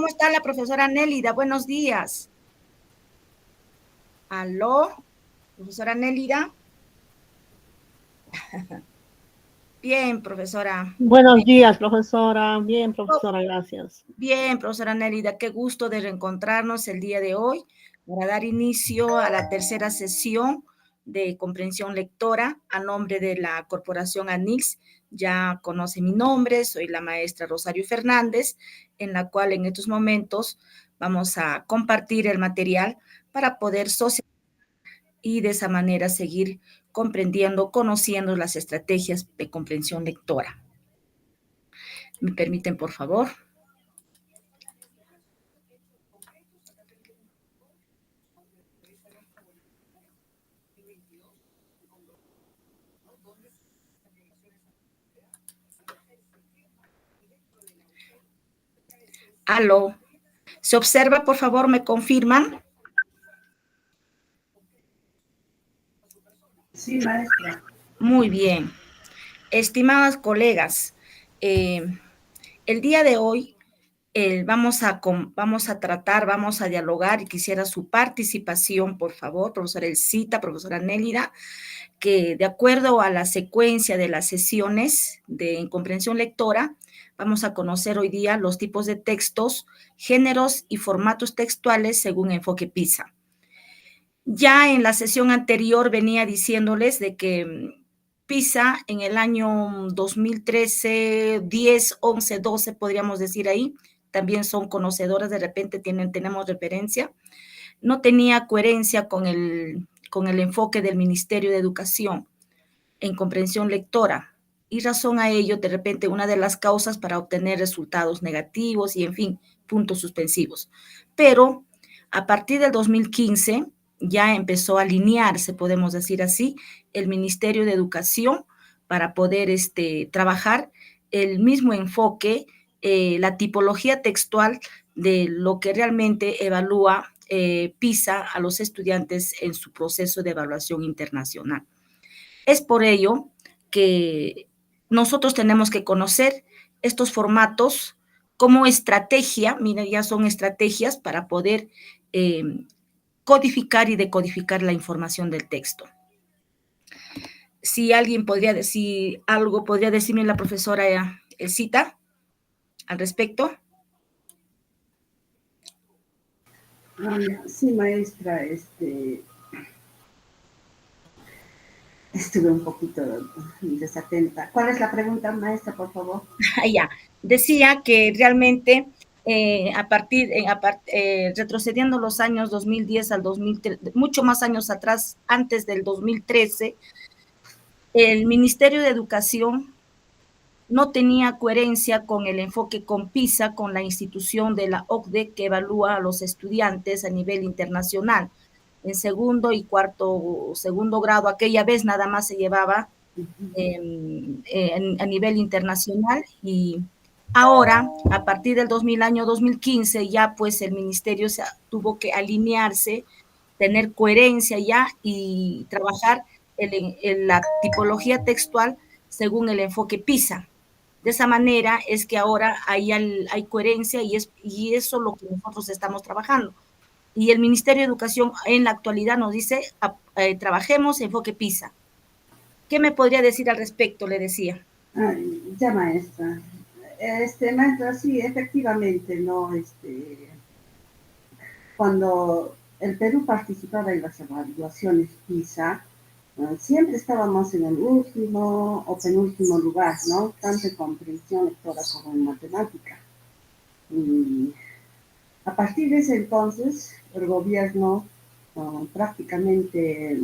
¿Cómo está la profesora Nélida? Buenos días. ¿Aló? ¿Profesora Nélida? Bien, profesora. Buenos días, profesora. Bien, profesora, gracias. Bien, profesora Nélida, qué gusto de reencontrarnos el día de hoy para dar inicio a la tercera sesión de comprensión lectora a nombre de la Corporación ANILS. Ya conoce mi nombre, soy la maestra Rosario Fernández, en la cual en estos momentos vamos a compartir el material para poder socializar y de esa manera seguir comprendiendo, conociendo las estrategias de comprensión lectora. ¿Me permiten, por favor? Aló. ¿Se observa, por favor, me confirman? Sí, maestra. Muy bien. Estimadas colegas, el día de hoy vamos a tratar, vamos a dialogar y quisiera su participación, por favor, profesora Elcita, profesora Nélida, que de acuerdo a la secuencia de las sesiones de comprensión lectora, vamos a conocer hoy día los tipos de textos, géneros y formatos textuales según enfoque PISA. Ya en la sesión anterior venía diciéndoles de que PISA en el año 2013, 10, 11, 12, podríamos decir ahí, también son conocedoras, de repente tenemos referencia, no tenía coherencia con el enfoque del Ministerio de Educación en comprensión lectora. Y razón a ello, de repente, una de las causas para obtener resultados negativos y, en fin, puntos suspensivos. Pero a partir del 2015 ya empezó a alinearse, podemos decir así, el Ministerio de Educación para poder trabajar el mismo enfoque, la tipología textual de lo que realmente evalúa PISA a los estudiantes en su proceso de evaluación internacional. Es por ello que nosotros tenemos que conocer estos formatos como estrategia, mira, ya son estrategias para poder codificar y decodificar la información del texto. Si alguien podría decir algo, podría decirme la profesora Elcita al respecto. Sí, maestra, estuve un poquito desatenta. ¿Cuál es la pregunta, maestra, por favor? Ya, decía que realmente retrocediendo los años 2010 al 2013, mucho más años atrás, antes del 2013, el Ministerio de Educación no tenía coherencia con el enfoque con PISA, con la institución de la OCDE que evalúa a los estudiantes a nivel internacional. En segundo y segundo grado, aquella vez nada más se llevaba a nivel internacional y ahora, a partir del año 2015, ya pues el ministerio tuvo que alinearse, tener coherencia ya y trabajar en la tipología textual según el enfoque PISA. De esa manera es que ahora hay coherencia y eso es lo que nosotros estamos trabajando. Y el Ministerio de Educación en la actualidad nos dice, trabajemos enfoque PISA. ¿Qué me podría decir al respecto? Le decía. Ya, maestra. Maestra, sí, efectivamente, ¿no? Cuando el Perú participaba en las evaluaciones PISA, siempre estábamos en el último o penúltimo lugar, ¿no? Tanto en comprensión lectora como en matemática. Y a partir de ese entonces, el gobierno prácticamente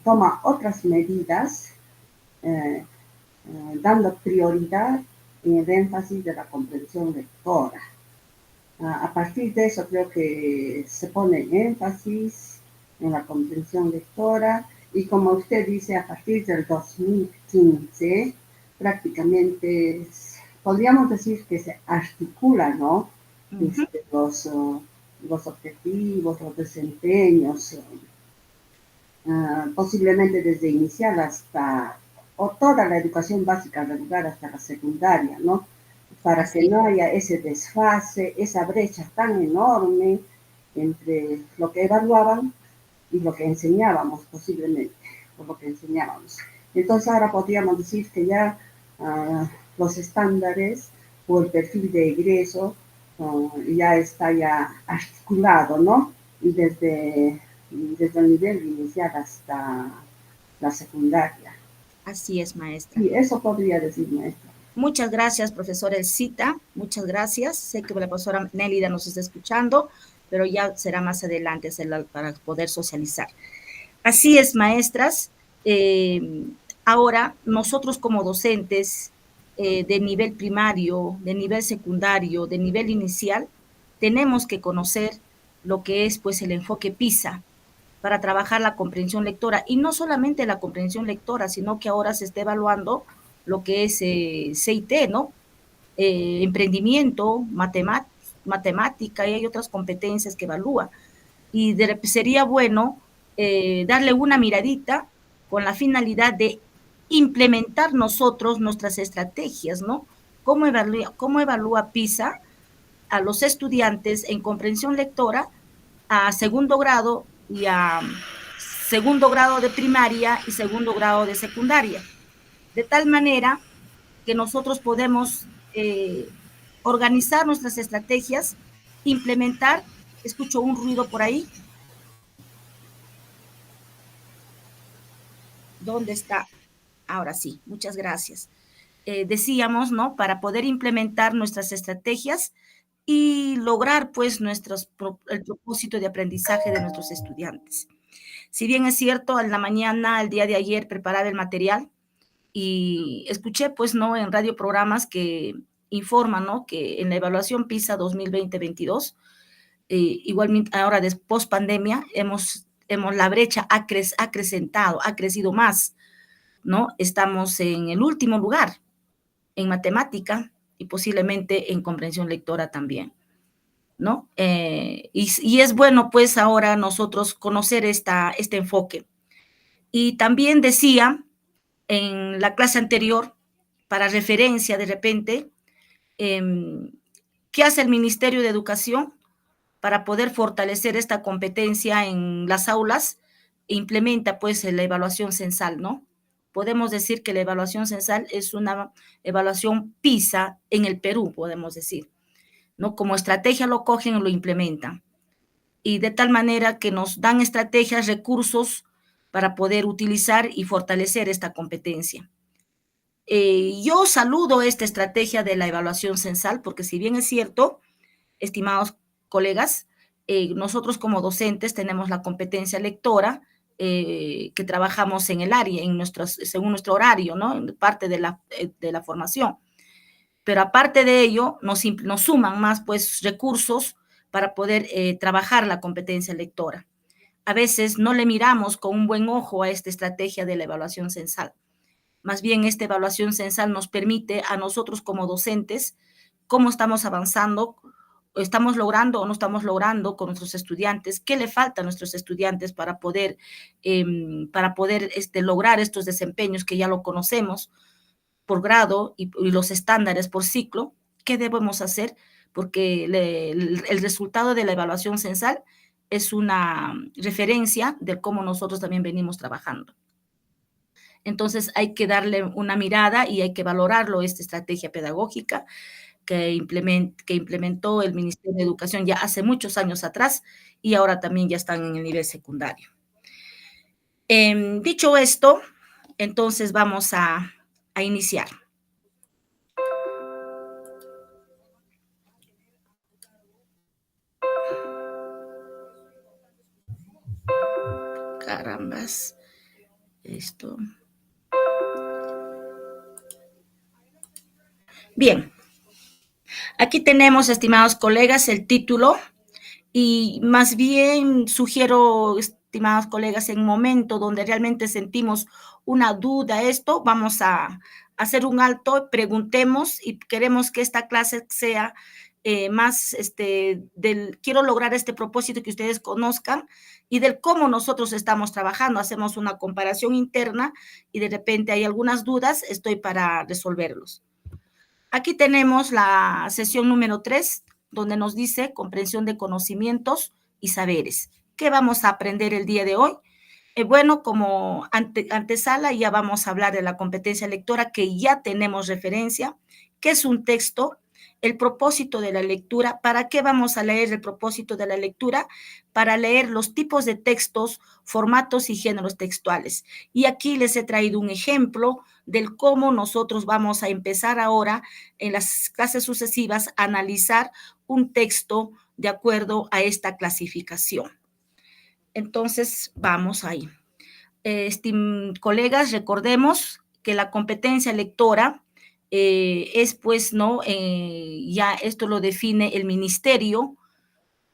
toma otras medidas, dando prioridad en el énfasis de la comprensión lectora. A partir de eso creo que se pone énfasis en la comprensión lectora y como usted dice, a partir del 2015 prácticamente podríamos decir que se articula, ¿no? Los objetivos, los desempeños, posiblemente desde inicial hasta, o toda la educación básica, hasta la secundaria, ¿no? para que no haya ese desfase, esa brecha tan enorme entre lo que evaluaban y lo que enseñábamos posiblemente, por lo que enseñábamos. Entonces ahora podríamos decir que ya los estándares o el perfil de egreso ya está ya articulado, ¿no? Y desde el nivel inicial hasta la secundaria. Así es, maestra. Y eso podría decir, maestra. Muchas gracias, profesora Elcita. Muchas gracias. Sé que la profesora Nélida nos está escuchando, pero ya será más adelante para poder socializar. Así es, maestras. Ahora, nosotros como docentes de nivel primario, de nivel secundario, de nivel inicial, tenemos que conocer lo que es pues el enfoque PISA para trabajar la comprensión lectora. Y no solamente la comprensión lectora, sino que ahora se está evaluando lo que es CIT, ¿no? Emprendimiento, matemática, y hay otras competencias que evalúa. Y sería bueno darle una miradita con la finalidad de implementar nosotros nuestras estrategias, ¿no? ¿Cómo evalúa PISA a los estudiantes en comprensión lectora a segundo grado y a segundo grado de primaria y segundo grado de secundaria? De tal manera que nosotros podemos organizar nuestras estrategias, implementar. Escucho un ruido por ahí. ¿Dónde está? Ahora sí, muchas gracias. Decíamos, ¿no? Para poder implementar nuestras estrategias y lograr, pues, el propósito de aprendizaje de nuestros estudiantes. Si bien es cierto, en la mañana, el día de ayer, preparaba el material y escuché, pues, ¿no? En radio programas que informan, ¿no? Que en la evaluación PISA 2020-22, igualmente ahora de post pandemia, la brecha ha crecido más, ¿no? Estamos en el último lugar en matemática y posiblemente en comprensión lectora también, ¿no? Y es bueno, pues, ahora nosotros conocer este enfoque. Y también decía en la clase anterior, para referencia de repente, ¿qué hace el Ministerio de Educación para poder fortalecer esta competencia en las aulas? Implementa, pues, la evaluación censal, ¿no? Podemos decir que la evaluación censal es una evaluación PISA en el Perú, podemos decir, ¿no? Como estrategia lo cogen y lo implementan. Y de tal manera que nos dan estrategias, recursos para poder utilizar y fortalecer esta competencia. Yo saludo esta estrategia de la evaluación censal, porque si bien es cierto, estimados colegas, nosotros como docentes tenemos la competencia lectora, que trabajamos en el área, según nuestro horario, ¿no? En parte de la formación. Pero aparte de ello, nos suman más, pues, recursos para poder trabajar la competencia lectora. A veces no le miramos con un buen ojo a esta estrategia de la evaluación censal. Más bien, esta evaluación censal nos permite a nosotros como docentes cómo estamos avanzando, estamos logrando o no estamos logrando con nuestros estudiantes, qué le falta a nuestros estudiantes para poder lograr estos desempeños que ya lo conocemos por grado y los estándares por ciclo, qué debemos hacer, porque el resultado de la evaluación censal es una referencia de cómo nosotros también venimos trabajando. Entonces hay que darle una mirada y hay que valorarlo, esta estrategia pedagógica que implementó el Ministerio de Educación ya hace muchos años atrás y ahora también ya están en el nivel secundario. Dicho esto, entonces vamos a iniciar. Carambas, esto. Bien, aquí tenemos, estimados colegas, el título y más bien sugiero, estimados colegas, en un momento donde realmente sentimos una duda, vamos a hacer un alto, preguntemos y queremos que esta clase sea más quiero lograr este propósito que ustedes conozcan y del cómo nosotros estamos trabajando. Hacemos una comparación interna y de repente hay algunas dudas, estoy para resolverlos. Aquí tenemos la sesión número 3, donde nos dice comprensión de conocimientos y saberes. ¿Qué vamos a aprender el día de hoy? Bueno, como antesala ya vamos a hablar de la competencia lectora, que ya tenemos referencia. ¿Qué es un texto? El propósito de la lectura. ¿Para qué vamos a leer el propósito de la lectura? Para leer los tipos de textos, formatos y géneros textuales. Y aquí les he traído un ejemplo del cómo nosotros vamos a empezar ahora en las clases sucesivas a analizar un texto de acuerdo a esta clasificación. Entonces, vamos ahí. Colegas, recordemos que la competencia lectora es, pues, ¿no? Ya esto lo define el ministerio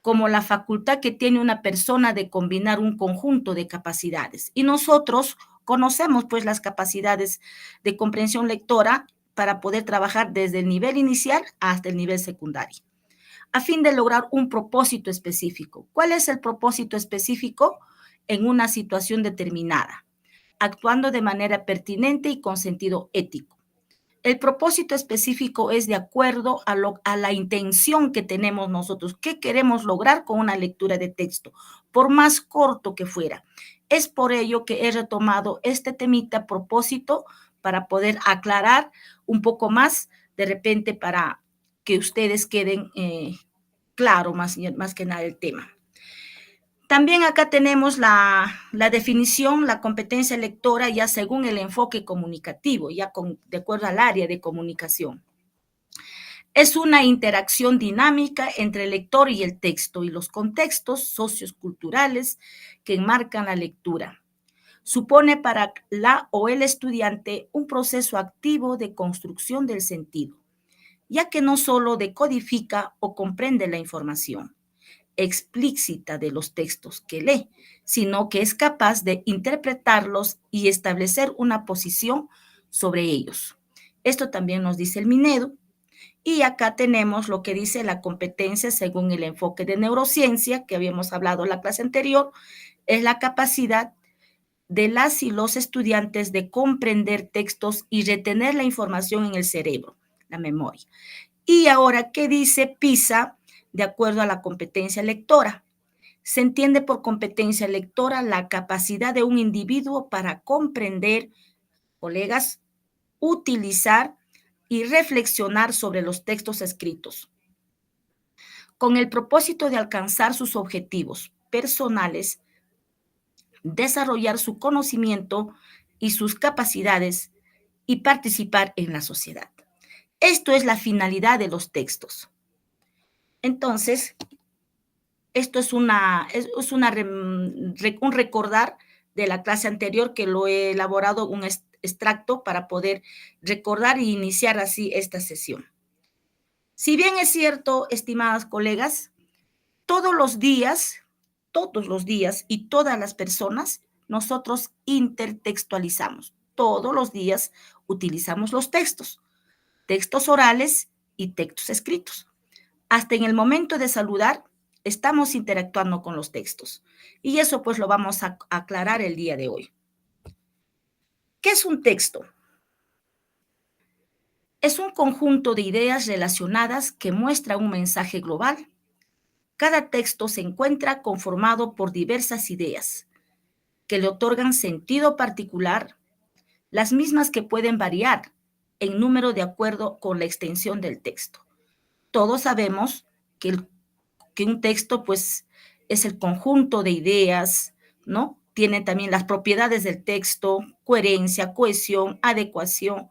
como la facultad que tiene una persona de combinar un conjunto de capacidades. Y nosotros conocemos, pues, las capacidades de comprensión lectora para poder trabajar desde el nivel inicial hasta el nivel secundario, a fin de lograr un propósito específico. ¿Cuál es el propósito específico? En una situación determinada, actuando de manera pertinente y con sentido ético. El propósito específico es de acuerdo a la intención que tenemos nosotros, qué queremos lograr con una lectura de texto, por más corto que fuera. Es por ello que he retomado este temita propósito para poder aclarar un poco más, de repente para que ustedes queden claro más que nada el tema. También acá tenemos la definición, la competencia lectora ya según el enfoque comunicativo, ya de acuerdo al área de comunicación. Es una interacción dinámica entre el lector y el texto y los contextos socioculturales que enmarcan la lectura. Supone para la o el estudiante un proceso activo de construcción del sentido, ya que no solo decodifica o comprende la información explícita de los textos que lee, sino que es capaz de interpretarlos y establecer una posición sobre ellos. Esto también nos dice el Minedu. Y acá tenemos lo que dice la competencia según el enfoque de neurociencia, que habíamos hablado en la clase anterior, es la capacidad de las y los estudiantes de comprender textos y retener la información en el cerebro, la memoria. Y ahora, ¿qué dice PISA? De acuerdo a la competencia lectora. Se entiende por competencia lectora la capacidad de un individuo para comprender, colegas, utilizar y reflexionar sobre los textos escritos, con el propósito de alcanzar sus objetivos personales, desarrollar su conocimiento y sus capacidades y participar en la sociedad. Esto es la finalidad de los textos. Entonces, esto es un recordar de la clase anterior que lo he elaborado un extracto para poder recordar e iniciar así esta sesión. Si bien es cierto, estimadas colegas, todos los días y todas las personas, nosotros intertextualizamos. Todos los días utilizamos los textos orales y textos escritos. Hasta en el momento de saludar, estamos interactuando con los textos. Y eso pues lo vamos a aclarar el día de hoy. ¿Qué es un texto? Es un conjunto de ideas relacionadas que muestra un mensaje global. Cada texto se encuentra conformado por diversas ideas que le otorgan sentido particular, las mismas que pueden variar en número de acuerdo con la extensión del texto. Todos sabemos que un texto, pues, es el conjunto de ideas, ¿no? Tiene también las propiedades del texto, coherencia, cohesión, adecuación,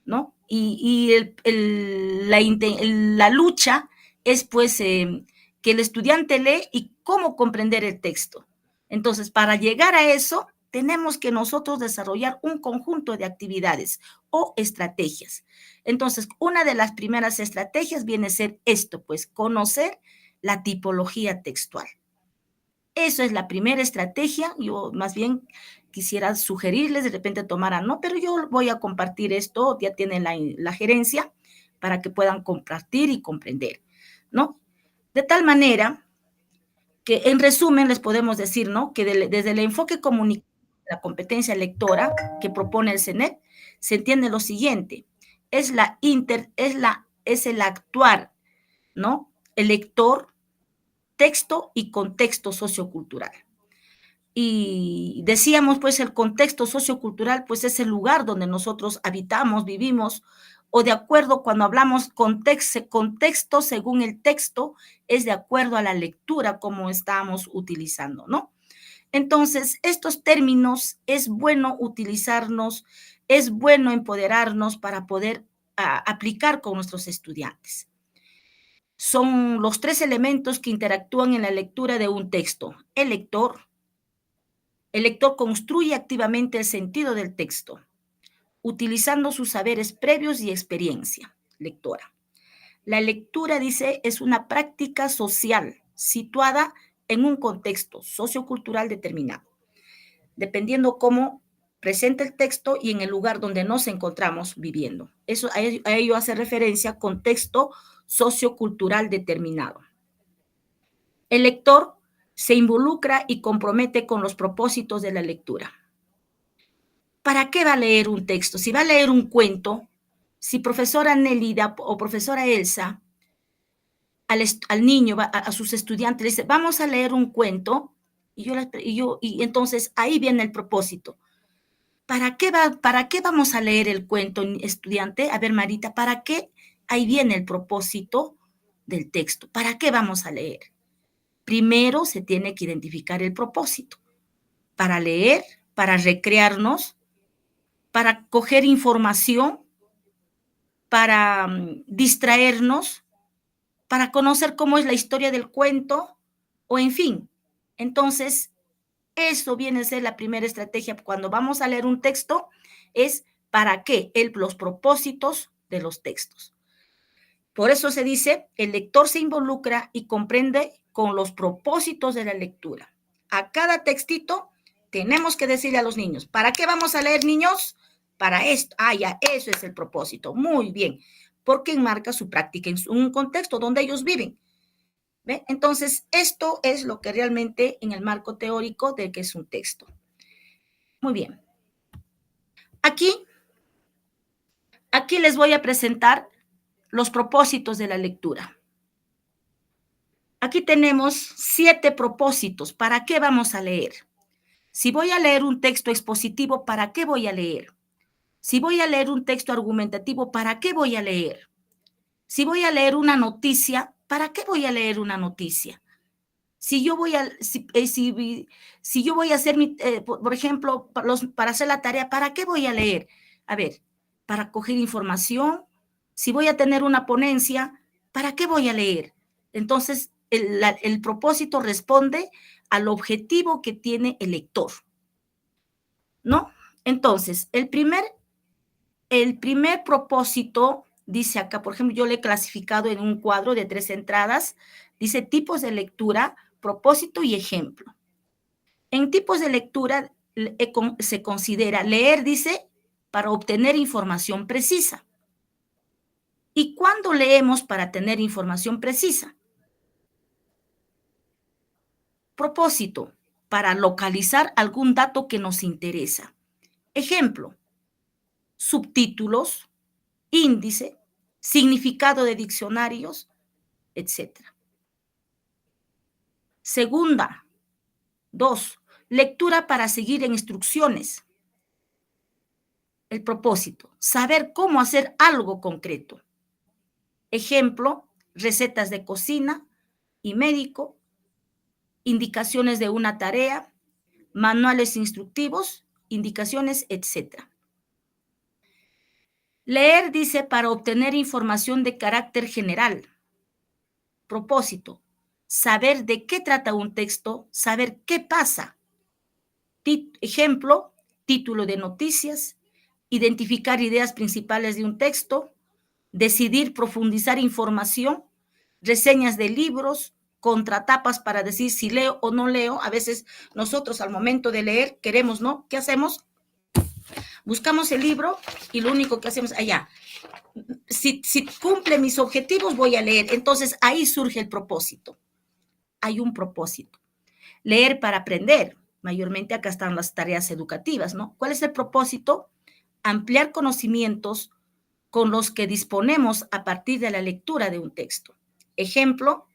¿no? Y la lucha es, pues, que el estudiante lee y cómo comprender el texto. Entonces, para llegar a eso, tenemos que nosotros desarrollar un conjunto de actividades o estrategias. Entonces, una de las primeras estrategias viene a ser esto, pues, conocer la tipología textual. Eso es la primera estrategia. Yo más bien quisiera sugerirles, de repente tomaran, no, pero yo voy a compartir esto, ya tienen la gerencia, para que puedan compartir y comprender, ¿no? De tal manera que, en resumen, les podemos decir, ¿no? Que desde el enfoque comunicativo, la competencia lectora que propone el CENEP, se entiende lo siguiente, es el actuar, ¿no? El lector, texto y contexto sociocultural. Y decíamos, pues, el contexto sociocultural, pues, es el lugar donde nosotros habitamos, vivimos, o de acuerdo, cuando hablamos contexto según el texto, es de acuerdo a la lectura como estamos utilizando, ¿no? Entonces, estos términos es bueno utilizarnos, es bueno empoderarnos para poder aplicar con nuestros estudiantes. Son los 3 elementos que interactúan en la lectura de un texto. El lector construye activamente el sentido del texto, utilizando sus saberes previos y experiencia lectora. La lectura, dice, es una práctica social situada en un contexto sociocultural determinado, dependiendo cómo presenta el texto y en el lugar donde nos encontramos viviendo. Eso, a ello hace referencia contexto sociocultural determinado. El lector se involucra y compromete con los propósitos de la lectura. ¿Para qué va a leer un texto? Si va a leer un cuento, si profesora Nelida o profesora Elsa al niño, a sus estudiantes, le dice, vamos a leer un cuento, y entonces ahí viene el propósito. ¿Para qué vamos a leer el cuento, estudiante? A ver, Marita, ¿para qué? Ahí viene el propósito del texto. ¿Para qué vamos a leer? Primero se tiene que identificar el propósito. Para leer, para recrearnos, para coger información, para distraernos, para conocer cómo es la historia del cuento, o en fin. Entonces, eso viene a ser la primera estrategia cuando vamos a leer un texto, es para qué, los propósitos de los textos. Por eso se dice, el lector se involucra y comprende con los propósitos de la lectura. A cada textito tenemos que decirle a los niños, ¿para qué vamos a leer, niños? Para esto. Ah, ya, eso es el propósito. Muy bien. Porque enmarca su práctica en un contexto donde ellos viven. ¿Ve? Entonces, esto es lo que realmente en el marco teórico de que es un texto. Muy bien. Aquí les voy a presentar los propósitos de la lectura. Aquí tenemos 7 propósitos. ¿Para qué vamos a leer? Si voy a leer un texto expositivo, ¿para qué voy a leer? Si voy a leer un texto argumentativo, ¿para qué voy a leer? Si voy a leer una noticia, ¿para qué voy a leer una noticia? Si yo voy a hacer, por ejemplo, para hacer la tarea, ¿para qué voy a leer? A ver, para coger información. Si voy a tener una ponencia, ¿para qué voy a leer? Entonces, el propósito responde al objetivo que tiene el lector, ¿no? Entonces, el primer propósito, dice acá, por ejemplo, yo le he clasificado en un cuadro de 3 entradas, dice tipos de lectura, propósito y ejemplo. En tipos de lectura se considera leer, dice, para obtener información precisa. ¿Y cuándo leemos para tener información precisa? Propósito, para localizar algún dato que nos interesa. Ejemplo, subtítulos, índice, significado de diccionarios, etc. Segunda, 2, lectura para seguir en instrucciones. El propósito, saber cómo hacer algo concreto. Ejemplo, recetas de cocina y médico, indicaciones de una tarea, manuales instructivos, indicaciones, etc. Leer, dice, para obtener información de carácter general. Propósito, saber de qué trata un texto, saber qué pasa. Ejemplo, título de noticias, identificar ideas principales de un texto, decidir profundizar información, reseñas de libros, contratapas para decir si leo o no leo. A veces nosotros al momento de leer queremos, ¿no? ¿Qué hacemos? Buscamos el libro y lo único que hacemos allá. Si cumple mis objetivos, voy a leer. Entonces, ahí surge el propósito. Hay un propósito. Leer para aprender. Mayormente acá están las tareas educativas, ¿no? ¿Cuál es el propósito? Ampliar conocimientos con los que disponemos a partir de la lectura de un texto. Ejemplo,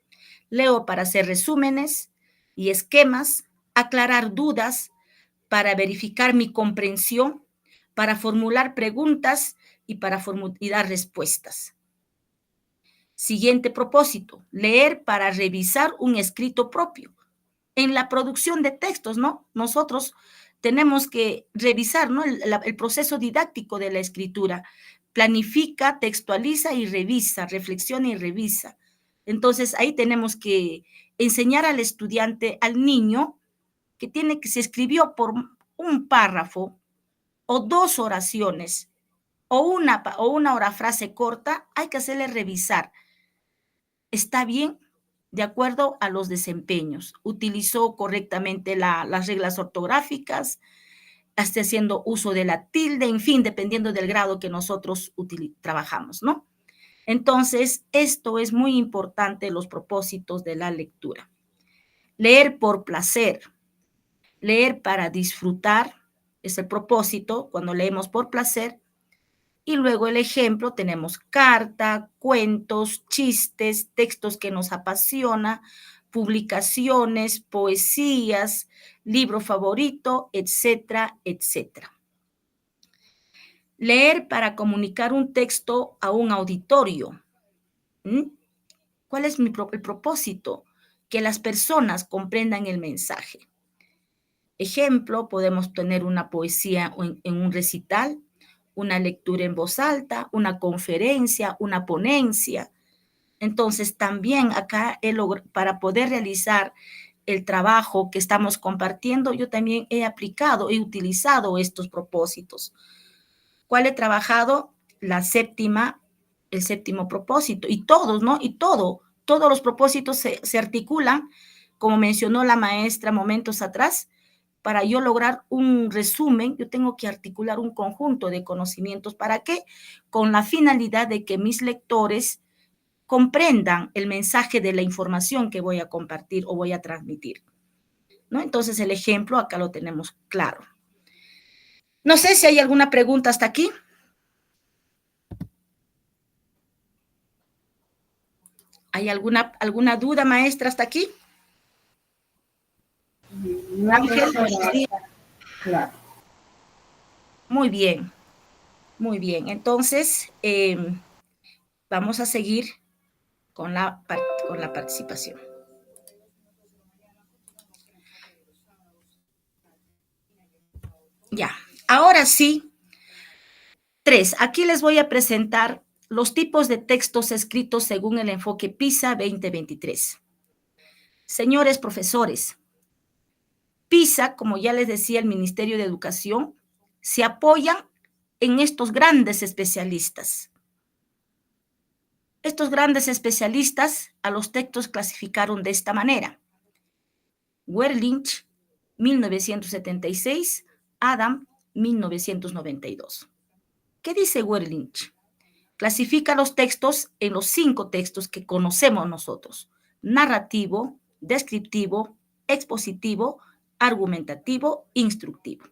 leo para hacer resúmenes y esquemas, aclarar dudas, para verificar mi comprensión, para formular preguntas y para dar respuestas. Siguiente propósito, leer para revisar un escrito propio. En la producción de textos, ¿no? Nosotros tenemos que revisar, ¿no? El proceso didáctico de la escritura. Planifica, textualiza y revisa, reflexiona y revisa. Entonces, ahí tenemos que enseñar al estudiante, al niño, que se escribió por un párrafo o dos oraciones o una frase corta, hay que hacerle revisar. ¿Está bien? De acuerdo a los desempeños. Utilizó correctamente las reglas ortográficas, está haciendo uso de la tilde, en fin, dependiendo del grado que nosotros trabajamos, ¿no? Entonces, esto es muy importante, los propósitos de la lectura. Leer por placer, leer para disfrutar, es el propósito cuando leemos por placer. Y luego el ejemplo, tenemos carta, cuentos, chistes, textos que nos apasiona, publicaciones, poesías, libro favorito, etcétera, etcétera. Leer para comunicar un texto a un auditorio. ¿Cuál es el propósito? Que las personas comprendan el mensaje. Ejemplo, podemos tener una poesía en un recital, una lectura en voz alta, una conferencia, una ponencia. Entonces, también acá, para poder realizar el trabajo que estamos compartiendo, yo también he aplicado, he utilizado estos propósitos. ¿Cuál he trabajado? El séptimo propósito. Y todos, ¿no? Y todos los propósitos se articulan, como mencionó la maestra momentos atrás. Para yo lograr un resumen, yo tengo que articular un conjunto de conocimientos. ¿Para qué? Con la finalidad de que mis lectores comprendan el mensaje de la información que voy a compartir o voy a transmitir, ¿no? Entonces, el ejemplo acá lo tenemos claro. No sé si hay alguna pregunta hasta aquí. ¿Hay alguna duda, maestra, hasta aquí? No, claro. Muy bien, muy bien. Entonces, vamos a seguir con la participación. Ya, ahora sí. 3. Aquí les voy a presentar los tipos de textos escritos según el enfoque PISA 2023. Señores profesores, PISA, como ya les decía el Ministerio de Educación, se apoyan en estos grandes especialistas. Estos grandes especialistas a los textos clasificaron de esta manera. Werlich, 1976, Adam, 1992. ¿Qué dice Werlich? Clasifica los textos en los 5 textos que conocemos nosotros: narrativo, descriptivo, expositivo, argumentativo, instructivo.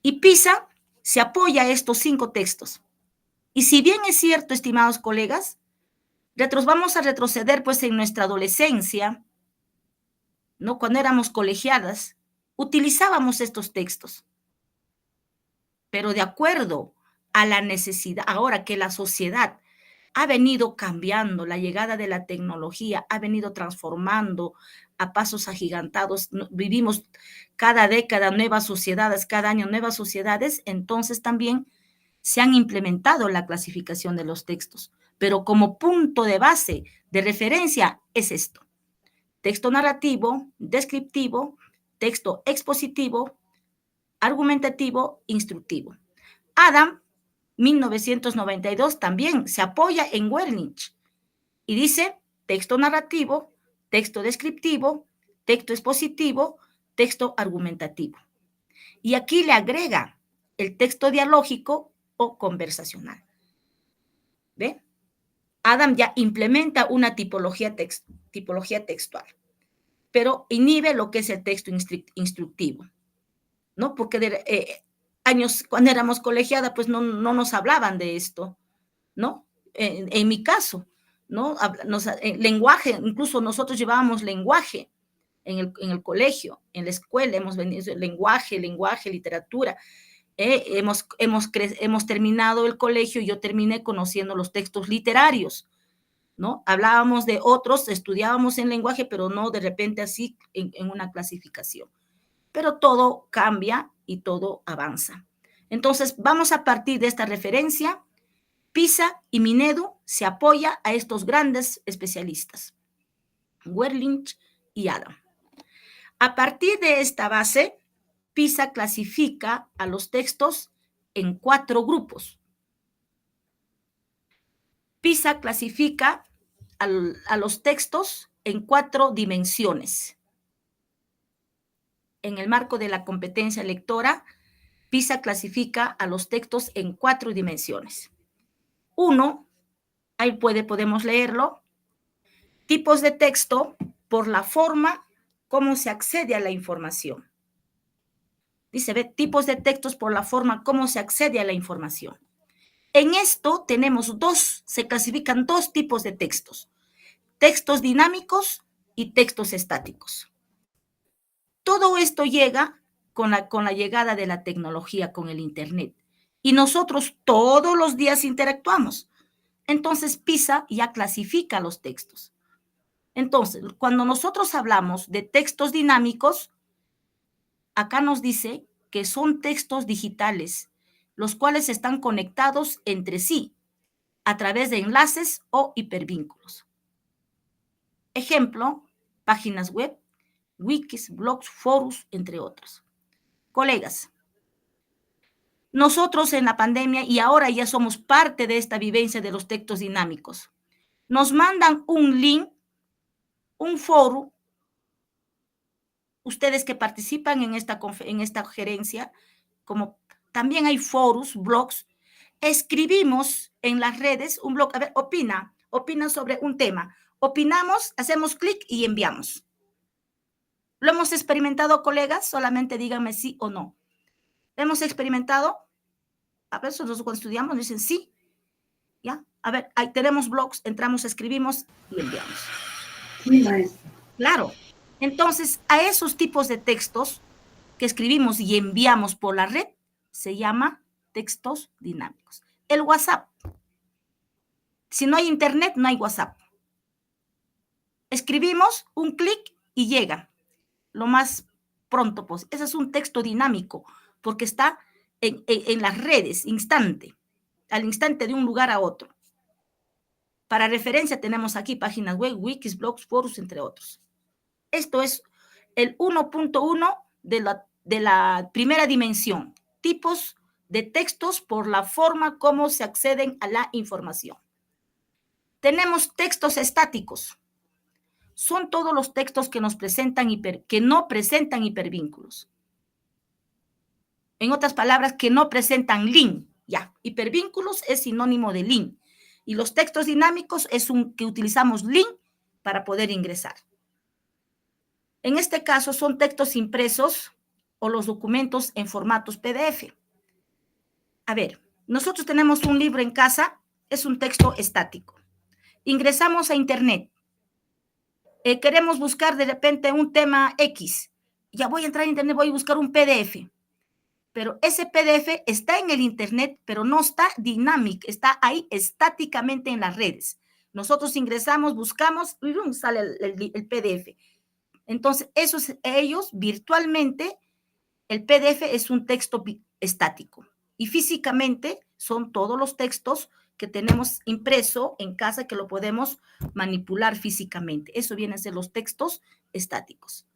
Y PISA se apoya a estos 5 textos. Y si bien es cierto, estimados colegas, vamos a retroceder pues en nuestra adolescencia, ¿no? Cuando éramos colegiadas, utilizábamos estos textos. Pero de acuerdo a la necesidad, ahora que la sociedad ha venido cambiando, la llegada de la tecnología ha venido transformando a pasos agigantados, vivimos cada década nuevas sociedades, cada año nuevas sociedades, entonces también se han implementado la clasificación de los textos, pero como punto de base, de referencia, es esto: texto narrativo, descriptivo, texto expositivo, argumentativo, instructivo. Adam, 1992, también se apoya en Werlich y dice texto narrativo, texto descriptivo, texto expositivo, texto argumentativo. Y aquí le agrega el texto dialógico o conversacional. ¿Ve? Adam ya implementa una tipología textual, pero inhibe lo que es el texto instructivo, ¿no? Porque años, cuando éramos colegiada, pues no nos hablaban de esto, ¿no? En mi caso, ¿no? Lenguaje, incluso nosotros llevábamos lenguaje en el colegio, en la escuela, hemos venido lenguaje, literatura. Hemos terminado el colegio y yo terminé conociendo los textos literarios, ¿no? Hablábamos de otros, estudiábamos en lenguaje, pero no de repente así en una clasificación. Pero todo cambia y todo avanza. Entonces, vamos a partir de esta referencia. PISA y Minedu se apoya a estos grandes especialistas, Werlich y Adam. A partir de esta base, PISA clasifica a los textos en 4 grupos. PISA clasifica a los textos en 4 dimensiones. En el marco de la competencia lectora, PISA clasifica a los textos en 4 dimensiones. 1, ahí podemos leerlo, tipos de texto por la forma cómo se accede a la información. Dice, ve, tipos de textos por la forma cómo se accede a la información. En esto tenemos se clasifican 2 tipos de textos, textos dinámicos y textos estáticos. Todo esto llega con la llegada de la tecnología, con el Internet. Y nosotros todos los días interactuamos. Entonces, PISA ya clasifica los textos. Entonces, cuando nosotros hablamos de textos dinámicos, acá nos dice que son textos digitales, los cuales están conectados entre sí a través de enlaces o hipervínculos. Ejemplo, páginas web, wikis, blogs, foros, entre otros. Colegas, nosotros en la pandemia y ahora ya somos parte de esta vivencia de los textos dinámicos. Nos mandan un link, un foro, ustedes que participan en esta gerencia, como también hay foros, blogs, escribimos en las redes un blog, a ver, opina sobre un tema. Opinamos, hacemos clic y enviamos. ¿Lo hemos experimentado, colegas? Solamente díganme sí o no. ¿Lo hemos experimentado? A veces nosotros cuando estudiamos nos dicen sí. ¿Ya? A ver, ahí tenemos blogs, entramos, escribimos y enviamos. Sí, maestra. Claro. Entonces, a esos tipos de textos que escribimos y enviamos por la red se llama textos dinámicos. El WhatsApp. Si no hay internet, no hay WhatsApp. Escribimos un clic y llega lo más pronto posible. Ese es un texto dinámico porque está en las redes, al instante de un lugar a otro. Para referencia tenemos aquí páginas web, wikis, blogs, foros, entre otros. Esto es el 1.1 de la primera dimensión, tipos de textos por la forma como se acceden a la información. Tenemos textos estáticos. Son todos los textos que que no presentan hipervínculos. En otras palabras, que no presentan link. Ya, hipervínculos es sinónimo de link. Y los textos dinámicos es que utilizamos link para poder ingresar. En este caso son textos impresos o los documentos en formatos PDF. A ver, nosotros tenemos un libro en casa, es un texto estático. Ingresamos a internet. Queremos buscar de repente un tema X. Ya voy a entrar a internet, voy a buscar un PDF. Pero ese PDF está en el internet, pero no está dinámico, está ahí estáticamente en las redes. Nosotros ingresamos, buscamos y sale el PDF. Entonces, ellos virtualmente, el PDF es un texto estático y físicamente son todos los textos que tenemos impreso en casa que lo podemos manipular físicamente. Eso vienen a ser los textos estáticos.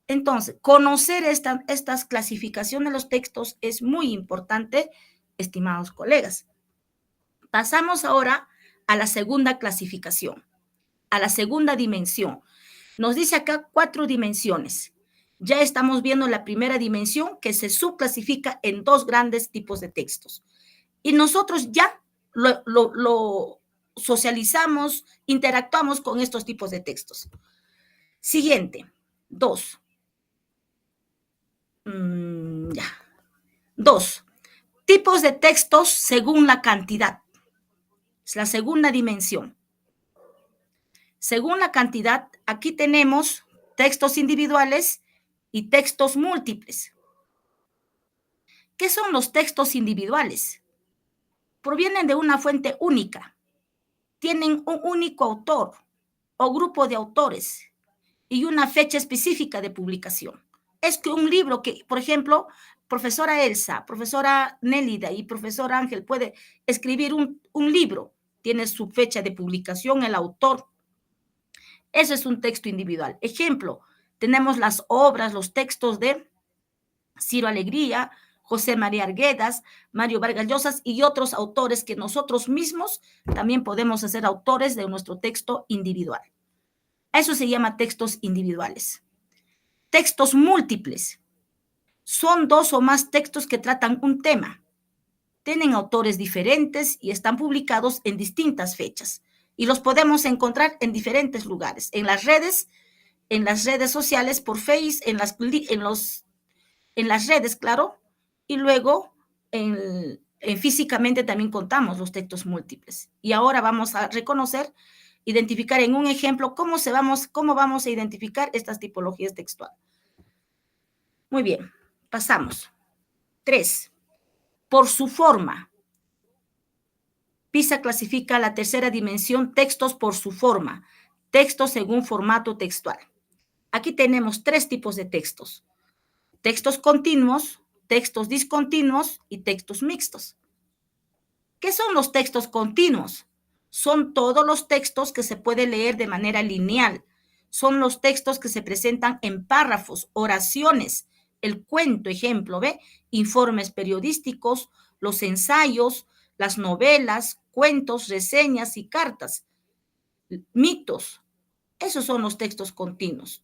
Entonces, conocer estas clasificaciones de los textos es muy importante, estimados colegas. Pasamos ahora a la segunda clasificación, a la segunda dimensión. Nos dice acá 4 dimensiones. Ya estamos viendo la primera dimensión que se subclasifica en 2 grandes tipos de textos. Y nosotros ya lo socializamos, interactuamos con estos tipos de textos. Siguiente, 2. Ya. 2. Tipos de textos según la cantidad. Es la segunda dimensión. Según la cantidad, aquí tenemos textos individuales y textos múltiples. ¿Qué son los textos individuales? Provienen de una fuente única. Tienen un único autor o grupo de autores y una fecha específica de publicación. Es que un libro que, por ejemplo, profesora Elsa, profesora Nélida y profesor Ángel puede escribir un libro, tiene su fecha de publicación, el autor. Eso es un texto individual. Ejemplo, tenemos las obras, los textos de Ciro Alegría, José María Arguedas, Mario Vargas Llosa y otros autores que nosotros mismos también podemos ser autores de nuestro texto individual. Eso se llama textos individuales. Textos múltiples. Son 2 o más textos que tratan un tema. Tienen autores diferentes y están publicados en distintas fechas. Y los podemos encontrar en diferentes lugares, en las redes sociales, por Face, en las redes, claro, y luego físicamente también contamos los textos múltiples. Y ahora vamos a identificar en un ejemplo cómo vamos a identificar estas tipologías textuales. Muy bien, pasamos. 3. Por su forma. PISA clasifica la tercera dimensión textos por su forma, textos según formato textual. Aquí tenemos 3 tipos de textos. Textos continuos, textos discontinuos y textos mixtos. ¿Qué son los textos continuos? Son todos los textos que se puede leer de manera lineal. Son los textos que se presentan en párrafos, oraciones, el cuento, ejemplo, ¿ve? Informes periodísticos, los ensayos, las novelas, cuentos, reseñas y cartas, mitos. Esos son los textos continuos.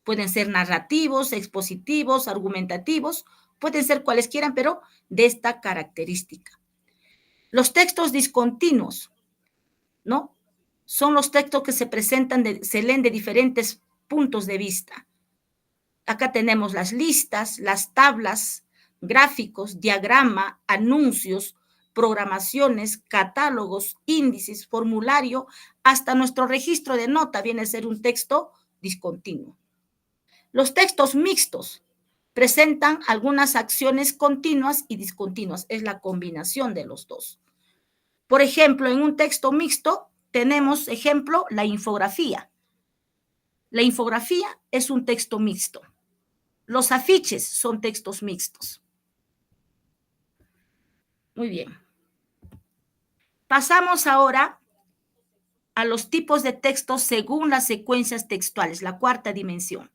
Pueden ser narrativos, expositivos, argumentativos, pueden ser cuales quieran, pero de esta característica. Los textos discontinuos, ¿no? Son los textos que se leen de diferentes puntos de vista. Acá tenemos las listas, las tablas, gráficos, diagrama, anuncios, programaciones, catálogos, índices, formulario, hasta nuestro registro de nota viene a ser un texto discontinuo. Los textos mixtos presentan algunas acciones continuas y discontinuas. Es la combinación de los dos. Por ejemplo, en un texto mixto tenemos, ejemplo, la infografía. La infografía es un texto mixto. Los afiches son textos mixtos. Muy bien. Pasamos ahora a los tipos de textos según las secuencias textuales, la cuarta dimensión.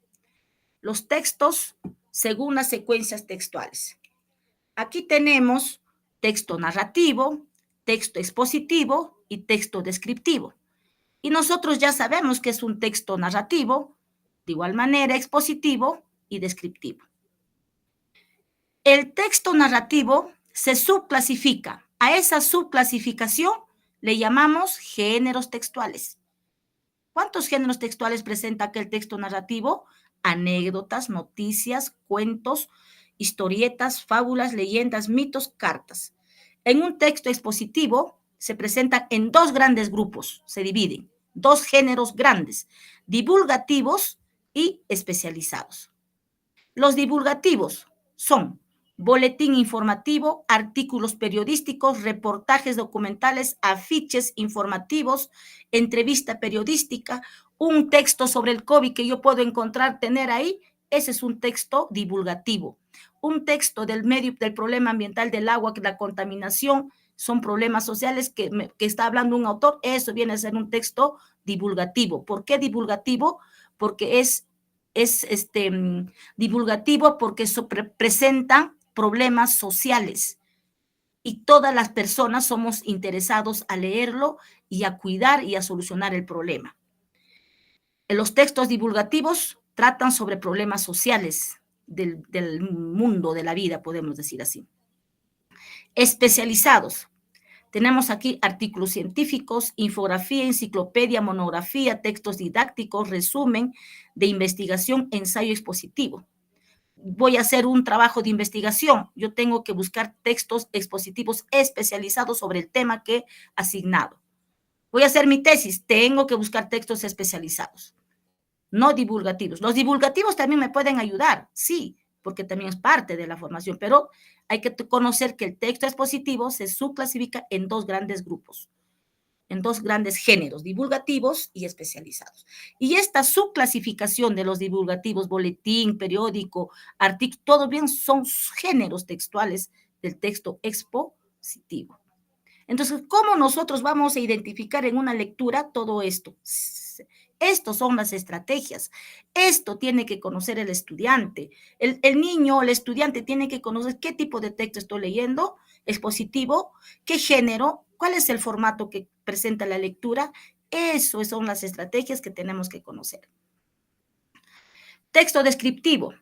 Los textos según las secuencias textuales. Aquí tenemos texto narrativo, texto expositivo y texto descriptivo. Y nosotros ya sabemos que es un texto narrativo, de igual manera expositivo y descriptivo. El texto narrativo se subclasifica. A esa subclasificación le llamamos géneros textuales. ¿Cuántos géneros textuales presenta aquel texto narrativo? Anécdotas, noticias, cuentos, historietas, fábulas, leyendas, mitos, cartas. En un texto expositivo se presentan en 2 grandes grupos, se dividen, 2 géneros grandes, divulgativos y especializados. Los divulgativos son boletín informativo, artículos periodísticos, reportajes documentales, afiches informativos, entrevista periodística, un texto sobre el COVID que yo puedo tener ahí, ese es un texto divulgativo. Un texto del problema ambiental del agua, la contaminación, son problemas sociales que está hablando un autor, eso viene a ser un texto divulgativo. ¿Por qué divulgativo? Porque es divulgativo porque presenta problemas sociales y todas las personas somos interesados a leerlo y a cuidar y a solucionar el problema. Los textos divulgativos tratan sobre problemas sociales del mundo, de la vida, podemos decir así. Especializados. Tenemos aquí artículos científicos, infografía, enciclopedia, monografía, textos didácticos, resumen de investigación, ensayo expositivo. voy a hacer un trabajo de investigación. Yo tengo que buscar textos expositivos especializados sobre el tema que he asignado. Voy a hacer mi tesis, tengo que buscar textos especializados, no divulgativos. Los divulgativos también me pueden ayudar, sí, porque también es parte de la formación, pero hay que conocer que el texto expositivo se subclasifica en dos grandes grupos, en dos grandes géneros, divulgativos y especializados. Y esta subclasificación de los divulgativos, boletín, periódico, artículo, todo bien son géneros textuales del texto expositivo. Entonces, ¿cómo nosotros vamos a identificar en una lectura todo esto? Estas son las estrategias. Esto tiene que conocer el estudiante. El niño, el estudiante tiene que conocer qué tipo de texto estoy leyendo, expositivo, qué género, cuál es el formato que presenta la lectura. Eso son las estrategias que tenemos que conocer. Texto descriptivo.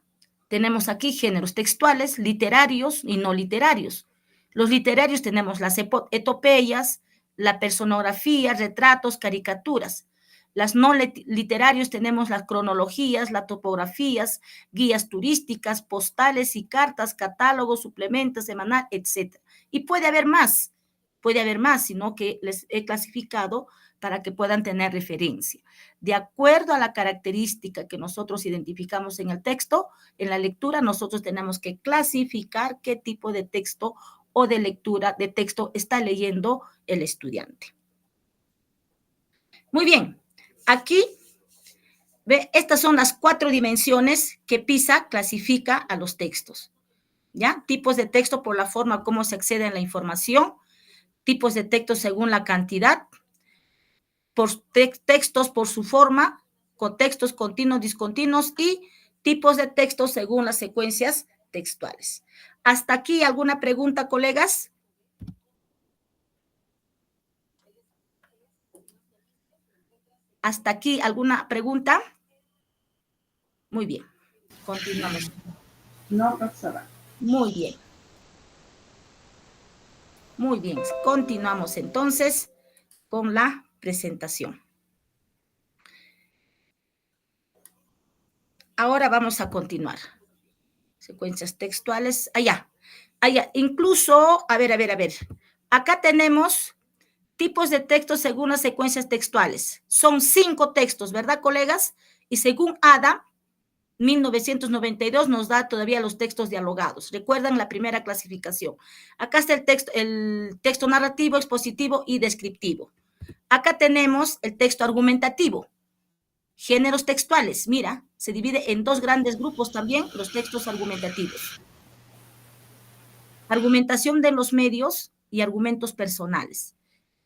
Tenemos aquí géneros textuales, literarios y no literarios. Los literarios tenemos las epopeyas, la personografía, retratos, caricaturas. Las no literarios tenemos las cronologías, las topografías, guías turísticas, postales y cartas, catálogos, suplementos, semanal, etc. Y puede haber más, sino que les he clasificado para que puedan tener referencia. De acuerdo a la característica que nosotros identificamos en el texto, en la lectura, nosotros tenemos que clasificar qué tipo de texto o de lectura de texto está leyendo el estudiante. Muy bien, aquí, ve, estas son las 4 dimensiones que PISA clasifica a los textos, ¿ya? Tipos de texto por la forma como se accede a la información, tipos de texto según la cantidad, por textos por su forma, contextos continuos, discontinuos y tipos de textos según las secuencias textuales. ¿Hasta aquí alguna pregunta, colegas? ¿Hasta aquí alguna pregunta? Muy bien, continuamos. No, profesora. Muy bien. Muy bien, continuamos entonces con la presentación. Ahora vamos a continuar. Secuencias textuales, allá. Incluso, a ver. Acá tenemos tipos de textos según las secuencias textuales. Son 5 textos, ¿verdad, colegas? Y según Ada, 1992 nos da todavía los textos dialogados. Recuerdan la primera clasificación. Acá está el texto narrativo, expositivo y descriptivo. Acá tenemos el texto argumentativo. Géneros textuales, mira, se divide en 2 grandes grupos también los textos argumentativos. Argumentación de los medios y argumentos personales.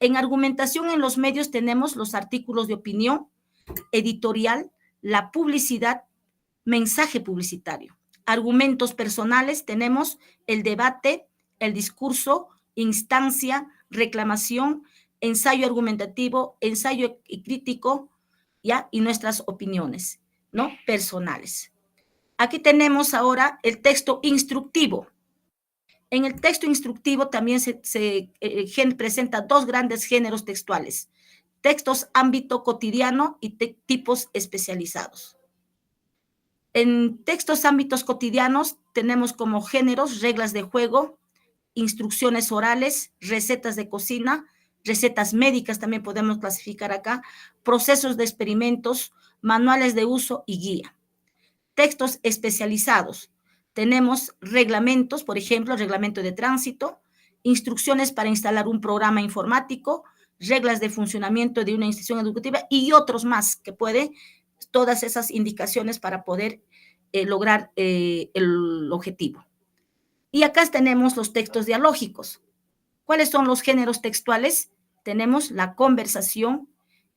En argumentación en los medios tenemos los artículos de opinión, editorial, la publicidad, mensaje publicitario. Argumentos personales tenemos el debate, el discurso, instancia, reclamación, ensayo argumentativo, ensayo crítico, ¿ya? Y nuestras opiniones, ¿no? Personales. Aquí tenemos ahora el texto instructivo. En el texto instructivo también se presenta 2 grandes géneros textuales, textos ámbito cotidiano y tipos especializados. En textos ámbitos cotidianos tenemos como géneros reglas de juego, instrucciones orales, recetas de cocina, recetas médicas también podemos clasificar acá, procesos de experimentos, manuales de uso y guía. Textos especializados. Tenemos reglamentos, por ejemplo, reglamento de tránsito, instrucciones para instalar un programa informático, reglas de funcionamiento de una institución educativa y otros más que puede, todas esas indicaciones para poder lograr el objetivo. Y acá tenemos los textos dialógicos. ¿Cuáles son los géneros textuales? Tenemos la conversación,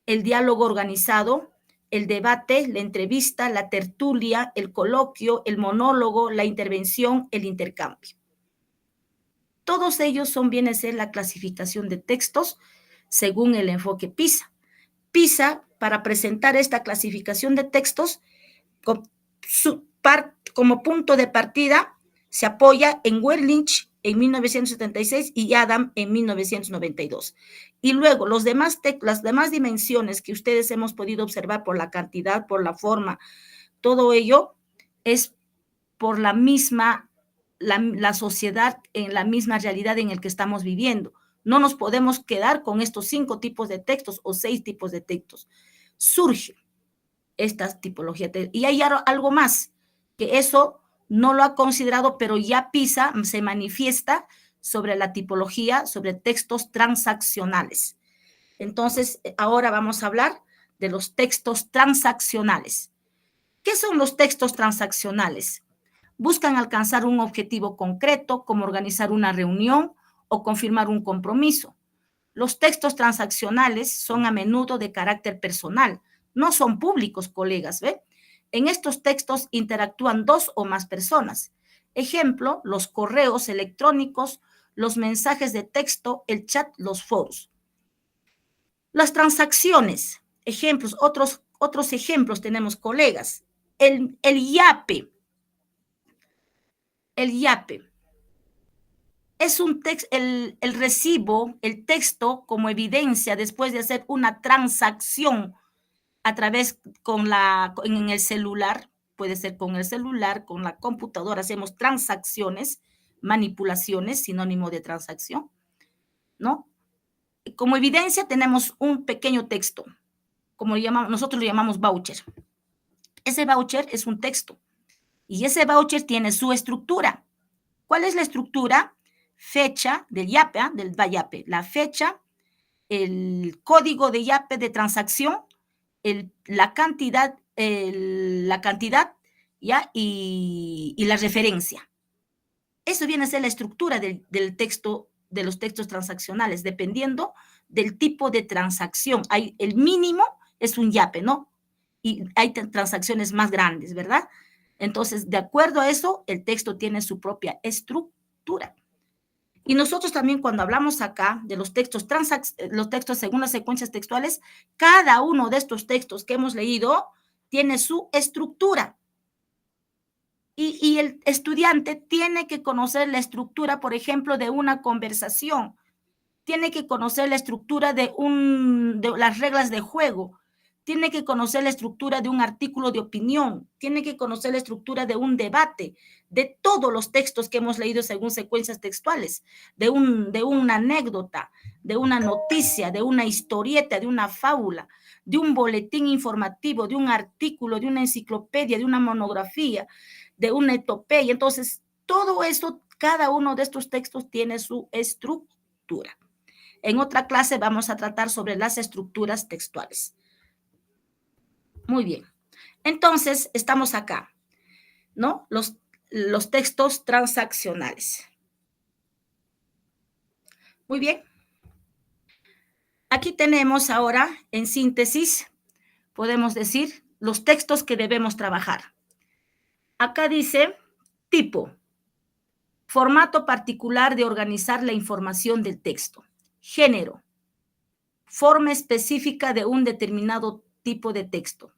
el diálogo organizado, el debate, la entrevista, la tertulia, el coloquio, el monólogo, la intervención, el intercambio. Todos ellos viene a ser la clasificación de textos según el enfoque PISA. PISA, para presentar esta clasificación de textos, como punto de partida, se apoya en Werlich en 1976 y Adam en 1992. Y luego las demás dimensiones que ustedes hemos podido observar por la cantidad, por la forma, todo ello es por la misma, la sociedad, en la misma realidad en la que estamos viviendo. No nos podemos quedar con estos 5 tipos de textos o 6 tipos de textos. Surge esta tipología. Y hay algo más, que eso no lo ha considerado, pero ya PISA se manifiesta sobre la tipología, sobre textos transaccionales. Entonces, ahora vamos a hablar de los textos transaccionales. ¿Qué son los textos transaccionales? Buscan alcanzar un objetivo concreto, como organizar una reunión o confirmar un compromiso. Los textos transaccionales son a menudo de carácter personal, no son públicos, colegas, ¿ve? En estos textos interactúan 2 o más personas. Ejemplo, los correos electrónicos, los mensajes de texto, el chat, los foros. Las transacciones, ejemplos, otros ejemplos tenemos, colegas. El YAPE. El YAPE es un el recibo, el texto como evidencia después de hacer una transacción a través en el celular, puede ser con el celular, con la computadora, hacemos transacciones, manipulaciones, sinónimo de transacción, ¿no? Como evidencia tenemos un pequeño texto, como nosotros lo llamamos voucher. Ese voucher es un texto y ese voucher tiene su estructura. ¿Cuál es la estructura? Fecha del YAPE, del YAPE, la fecha, el código de YAPE de transacción, la cantidad, ¿ya? Y la referencia. Eso viene a ser la estructura del texto, de los textos transaccionales, dependiendo del tipo de transacción. El mínimo es un YAPE, ¿no? Y hay transacciones más grandes, ¿verdad? Entonces, de acuerdo a eso, el texto tiene su propia estructura. Y nosotros también cuando hablamos acá de los textos según las secuencias textuales, cada uno de estos textos que hemos leído tiene su estructura. Y el estudiante tiene que conocer la estructura, por ejemplo, de una conversación. Tiene que conocer la estructura de las reglas de juego. Tiene que conocer la estructura de un artículo de opinión, tiene que conocer la estructura de un debate, de todos los textos que hemos leído según secuencias textuales, de una anécdota, de una noticia, de una historieta, de una fábula, de un boletín informativo, de un artículo, de una enciclopedia, de una monografía, de una epopeya. Entonces, todo eso, cada uno de estos textos tiene su estructura. En otra clase vamos a tratar sobre las estructuras textuales. Muy bien. Entonces, estamos acá, ¿no? Los textos transaccionales. Muy bien. Aquí tenemos ahora, en síntesis, podemos decir, los textos que debemos trabajar. Acá dice, tipo, formato particular de organizar la información del texto. Género, forma específica de un determinado tipo de texto.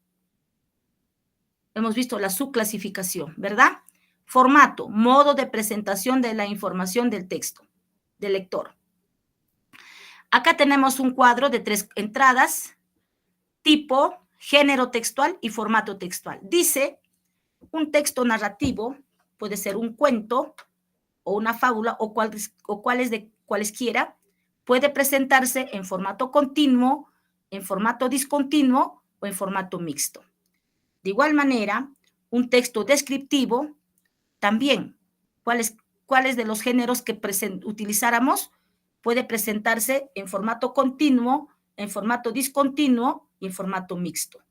Hemos visto la subclasificación, ¿verdad? Formato, modo de presentación de la información del texto, del lector. Acá tenemos un cuadro de 3 entradas, tipo, género textual y formato textual. Dice, un texto narrativo, puede ser un cuento o una fábula o cualesquiera, puede presentarse en formato continuo, en formato discontinuo o en formato mixto. De igual manera, un texto descriptivo, también, ¿cuáles de los géneros que utilizáramos? Puede presentarse en formato continuo, en formato discontinuo y en formato mixto.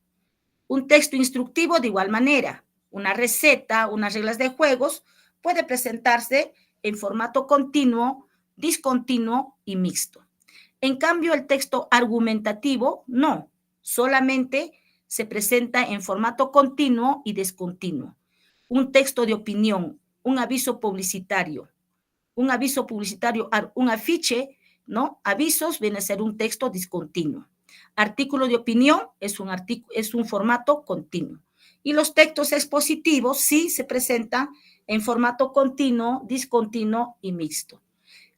Un texto instructivo, de igual manera, una receta, unas reglas de juegos, puede presentarse en formato continuo, discontinuo y mixto. En cambio, el texto argumentativo, no, solamente se presenta en formato continuo y discontinuo. Un texto de opinión, un aviso publicitario, un afiche, ¿no? Avisos viene a ser un texto discontinuo. Artículo de opinión es un formato continuo. Y los textos expositivos sí se presentan en formato continuo, discontinuo y mixto.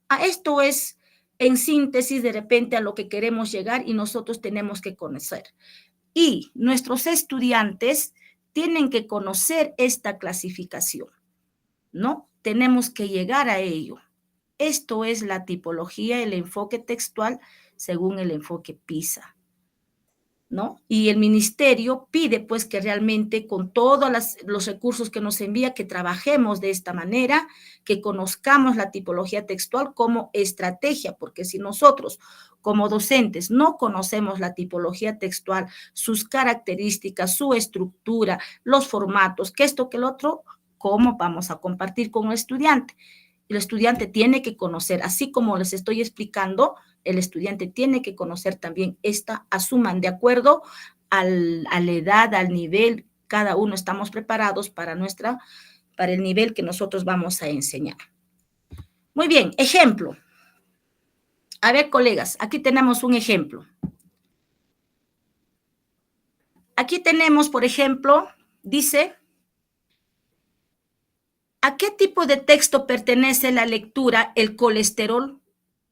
A esto es, en síntesis, de repente a lo que queremos llegar y nosotros tenemos que conocer. Y nuestros estudiantes tienen que conocer esta clasificación. ¿no? Tenemos que llegar a ello. Esto es la tipología, el enfoque textual según el enfoque PISA, ¿no? Y el ministerio pide pues que realmente con todos los recursos que nos envía, que trabajemos de esta manera, que conozcamos la tipología textual como estrategia, porque si nosotros como docentes no conocemos la tipología textual, sus características, su estructura, los formatos, que esto, que el otro, ¿cómo vamos a compartir con el estudiante? El estudiante tiene que conocer, así como les estoy explicando, el estudiante tiene que conocer también esta, asuman de acuerdo a la edad, al nivel, cada uno estamos preparados para el nivel que nosotros vamos a enseñar. Muy bien, ejemplo. A ver, colegas, aquí tenemos un ejemplo. Aquí tenemos, por ejemplo, dice, ¿a qué tipo de texto pertenece la lectura El colesterol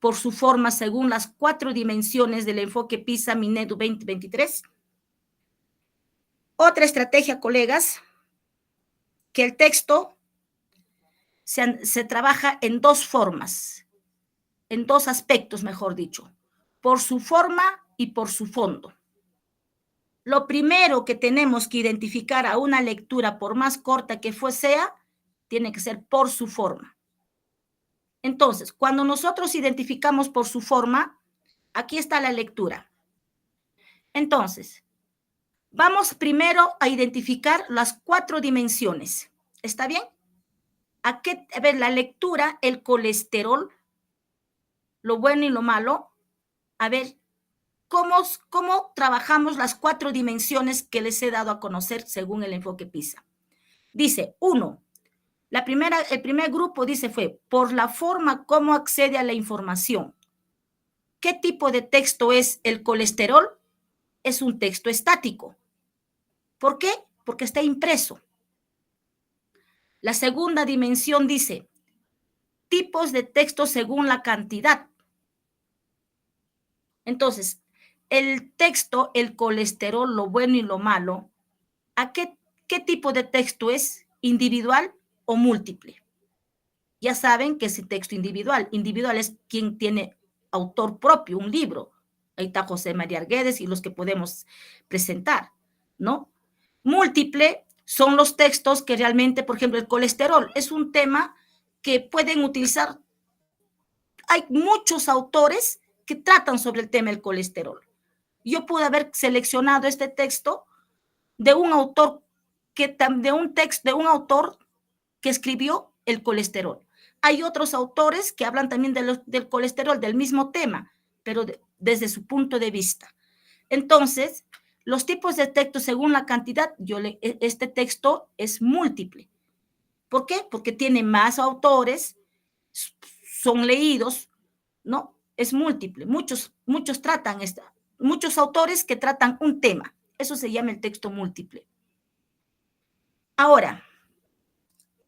por su forma según las 4 dimensiones del enfoque PISA-Minedu 2023? Otra estrategia, colegas, que el texto se trabaja en 2 formas, en 2 aspectos, mejor dicho, por su forma y por su fondo. Lo primero que tenemos que identificar a una lectura, por más corta que sea, tiene que ser por su forma. Entonces, cuando nosotros identificamos por su forma, aquí está la lectura. Entonces, vamos primero a identificar las 4 dimensiones. ¿Está bien? A ver, la lectura, el colesterol, lo bueno y lo malo. A ver, ¿cómo trabajamos las 4 dimensiones que les he dado a conocer según el enfoque PISA? Dice, 1, el primer grupo dice fue, por la forma como accede a la información. ¿Qué tipo de texto es el colesterol? Es un texto estático. ¿Por qué? Porque está impreso. La segunda dimensión dice, tipos de texto según la cantidad. Entonces, el texto, el colesterol, lo bueno y lo malo, ¿a qué tipo de texto es? ¿Individual o múltiple? Ya saben que es texto individual. Individual es quien tiene autor propio, un libro. Ahí está José María Arguedes y los que podemos presentar, ¿no? Múltiple son los textos que realmente, por ejemplo, el colesterol es un tema que pueden utilizar. Hay muchos autores que tratan sobre el tema del colesterol. Yo pude haber seleccionado este texto de un autor de un autor que escribió el colesterol. Hay otros autores que hablan también del colesterol, del mismo tema, pero desde su punto de vista. Entonces, los tipos de texto según la cantidad, este texto es múltiple. ¿Por qué? Porque tiene más autores, son leídos, ¿no? Es múltiple. Muchos autores que tratan un tema. Eso se llama el texto múltiple. Ahora,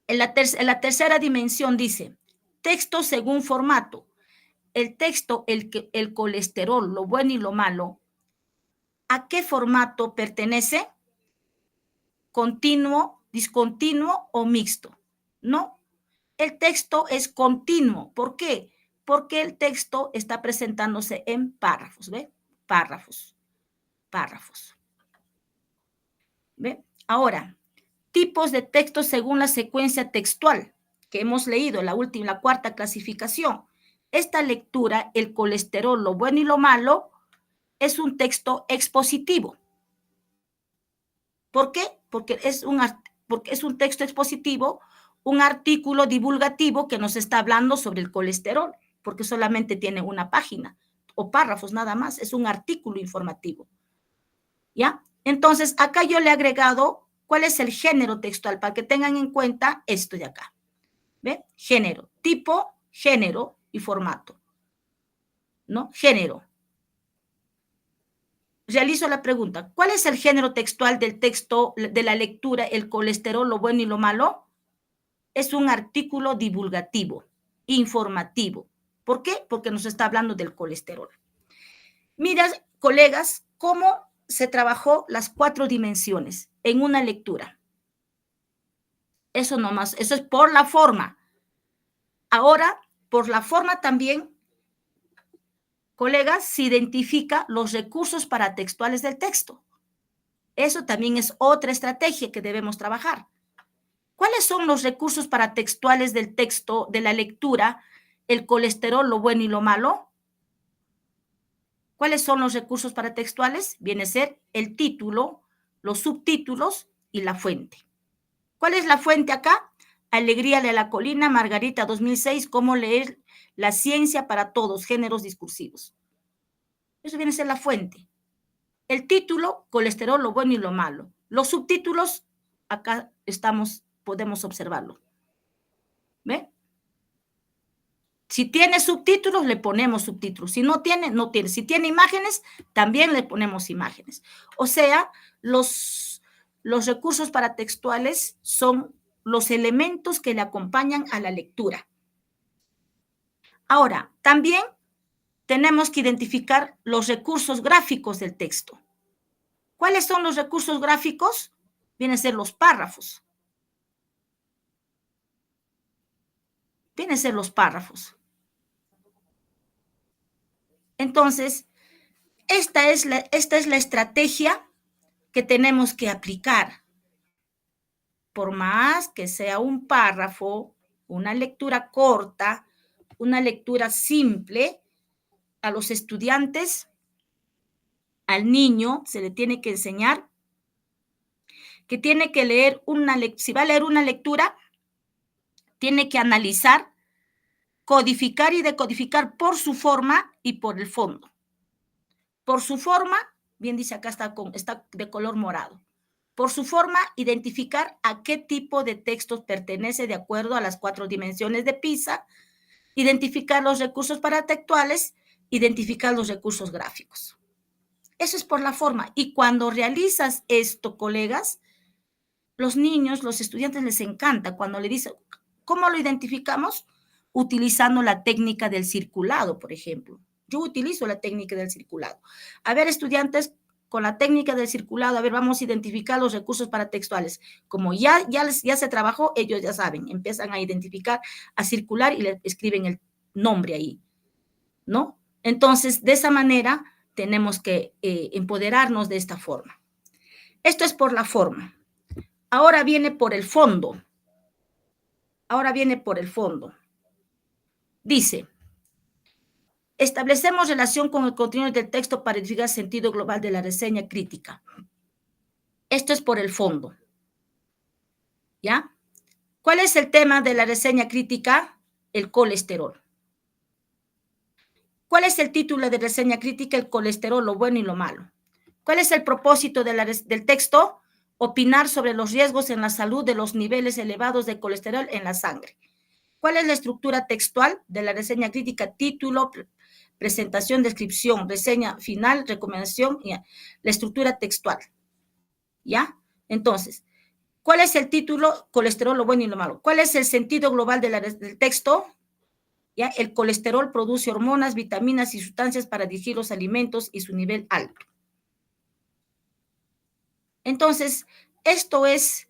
en la tercera dimensión dice, texto según formato. El texto, el colesterol, lo bueno y lo malo, ¿a qué formato pertenece? ¿Continuo, discontinuo o mixto? No, el texto es continuo. ¿Por qué? Porque el texto está presentándose en párrafos, ¿ve? Párrafos. ¿Ve? Ahora, tipos de texto según la secuencia textual que hemos leído, la cuarta clasificación. Esta lectura, el colesterol, lo bueno y lo malo, es un texto expositivo. ¿Por qué? Porque es un texto expositivo, un artículo divulgativo que nos está hablando sobre el colesterol, porque solamente tiene una página o párrafos nada más, es un artículo informativo. ¿Ya? Entonces, acá yo le he agregado cuál es el género textual, para que tengan en cuenta esto de acá. ¿Ve? Género, tipo, género y formato. ¿No? Género. Realizo la pregunta, ¿cuál es el género textual del texto de la lectura, el colesterol, lo bueno y lo malo? Es un artículo divulgativo, informativo. ¿Por qué? Porque nos está hablando del colesterol. Mira, colegas, cómo se trabajó las 4 dimensiones en una lectura. Eso nomás, eso es por la forma. Ahora, por la forma también, colegas, se identifica los recursos paratextuales del texto. Eso también es otra estrategia que debemos trabajar. ¿Cuáles son los recursos paratextuales del texto, de la lectura, el colesterol, lo bueno y lo malo? ¿Cuáles son los recursos paratextuales? Viene a ser el título, los subtítulos y la fuente. ¿Cuál es la fuente acá? Alegría de la colina, Margarita 2006, cómo leer la ciencia para todos, géneros discursivos. Eso viene a ser la fuente. El título, colesterol, lo bueno y lo malo. Los subtítulos, acá podemos observarlo. ¿Ve? Si tiene subtítulos, le ponemos subtítulos. Si no tiene, no tiene. Si tiene imágenes, también le ponemos imágenes. O sea, los recursos paratextuales son los elementos que le acompañan a la lectura. Ahora, también tenemos que identificar los recursos gráficos del texto. ¿Cuáles son los recursos gráficos? Vienen a ser los párrafos. Vienen a ser los párrafos. Entonces, esta es la estrategia que tenemos que aplicar. Por más que sea un párrafo, una lectura corta, una lectura simple, a los estudiantes, al niño, se le tiene que enseñar que tiene que leer si va a leer una lectura, tiene que analizar, codificar y decodificar por su forma y por el fondo. Por su forma, bien dice acá, está de color morado. Por su forma, identificar a qué tipo de textos pertenece de acuerdo a las 4 dimensiones de PISA, identificar los recursos paratextuales, identificar los recursos gráficos. Eso es por la forma. Y cuando realizas esto, colegas, los niños, los estudiantes les encanta cuando le dicen, ¿cómo lo identificamos? Utilizando la técnica del circulado, por ejemplo. Yo utilizo la técnica del circulado. A ver, estudiantes, con la técnica del circulado, a ver, vamos a identificar los recursos paratextuales. Como ya se trabajó, ellos ya saben, empiezan a identificar, a circular y le escriben el nombre ahí, ¿no? Entonces, de esa manera, tenemos que empoderarnos de esta forma. Esto es por la forma. Ahora viene por el fondo. Dice, establecemos relación con el contenido del texto para identificar el sentido global de la reseña crítica. Esto es por el fondo. ¿Ya? ¿Cuál es el tema de la reseña crítica? El colesterol. ¿Cuál es el título de reseña crítica? El colesterol, lo bueno y lo malo. ¿Cuál es el propósito del texto? Opinar sobre los riesgos en la salud de los niveles elevados de colesterol en la sangre. ¿Cuál es la estructura textual de la reseña crítica? Título, presentación, descripción, reseña final, recomendación, ¿ya? La estructura textual. ¿Ya? Entonces, ¿cuál es el título? Colesterol, lo bueno y lo malo. ¿Cuál es el sentido global del texto? ¿Ya? El colesterol produce hormonas, vitaminas y sustancias para digerir los alimentos y su nivel alto. Entonces, esto es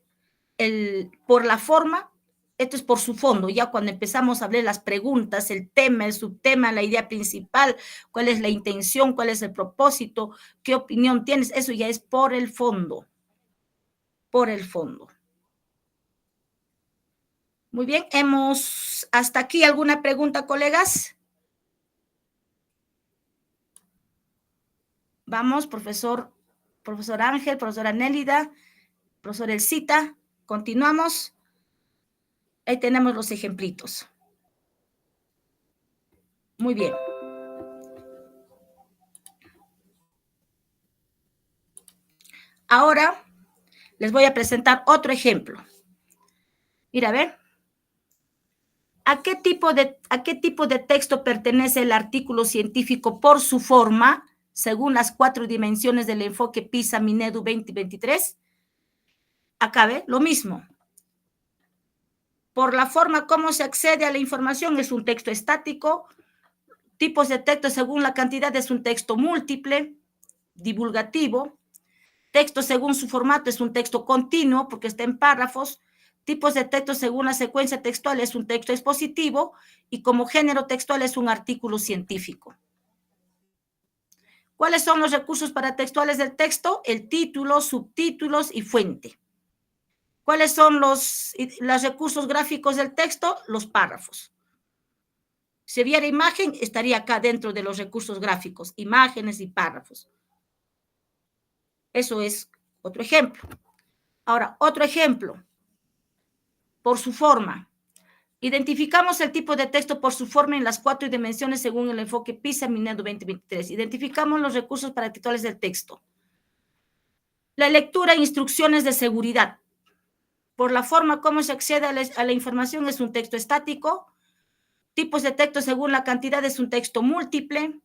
por la forma, esto es por su fondo. Ya cuando empezamos a hablar las preguntas, el tema, el subtema, la idea principal, cuál es la intención, cuál es el propósito, qué opinión tienes, eso ya es por el fondo. Por el fondo. Muy bien, hasta aquí alguna pregunta, colegas. Vamos, profesor Ángel, profesora Nélida, profesor Elcita, continuamos. Ahí tenemos los ejemplitos. Muy bien. Ahora les voy a presentar otro ejemplo. Mira, a ver. ¿A qué tipo de texto pertenece el artículo científico por su forma, según las 4 dimensiones del enfoque PISA Minedu 2023? Acá ve, lo mismo. Por la forma, ¿cómo se accede a la información? Es un texto estático. Tipos de texto según la cantidad es un texto múltiple, divulgativo. Texto según su formato es un texto continuo porque está en párrafos. Tipos de texto según la secuencia textual es un texto expositivo y como género textual es un artículo científico. ¿Cuáles son los recursos paratextuales del texto? El título, subtítulos y fuente. ¿Cuáles son los recursos gráficos del texto? Los párrafos. Si hubiera imagen, estaría acá dentro de los recursos gráficos, imágenes y párrafos. Eso es otro ejemplo. Ahora, otro ejemplo. Por su forma. Identificamos el tipo de texto por su forma en las 4 dimensiones según el enfoque PISA Minedo 2023. Identificamos los recursos paratextuales del texto. La lectura e instrucciones de seguridad. Por la forma como se accede a la información es un texto estático. Tipos de texto según la cantidad es un texto múltiple.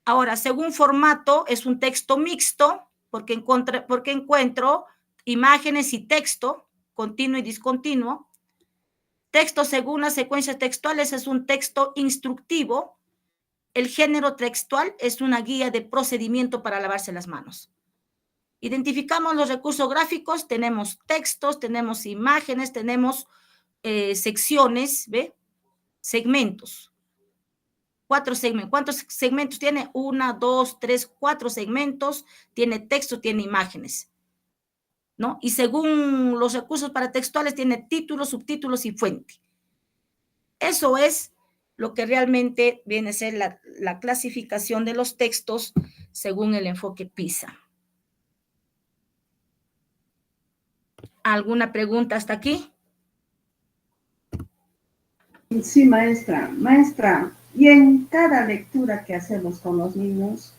Ahora, según formato es un texto mixto porque encuentro imágenes y texto, continuo y discontinuo. Texto según las secuencias textuales es un texto instructivo. El género textual es una guía de procedimiento para lavarse las manos. Identificamos los recursos gráficos, tenemos textos, tenemos imágenes, tenemos secciones, ¿ve? Segmentos. 4 segmentos. ¿Cuántos segmentos tiene? 1, 2, 3, 4 segmentos. Tiene texto, tiene imágenes, ¿no? Y según los recursos paratextuales tiene títulos, subtítulos y fuente. Eso es lo que realmente viene a ser la clasificación de los textos según el enfoque PISA. ¿Alguna pregunta hasta aquí? Sí, maestra. Maestra, y en cada lectura que hacemos con los niños,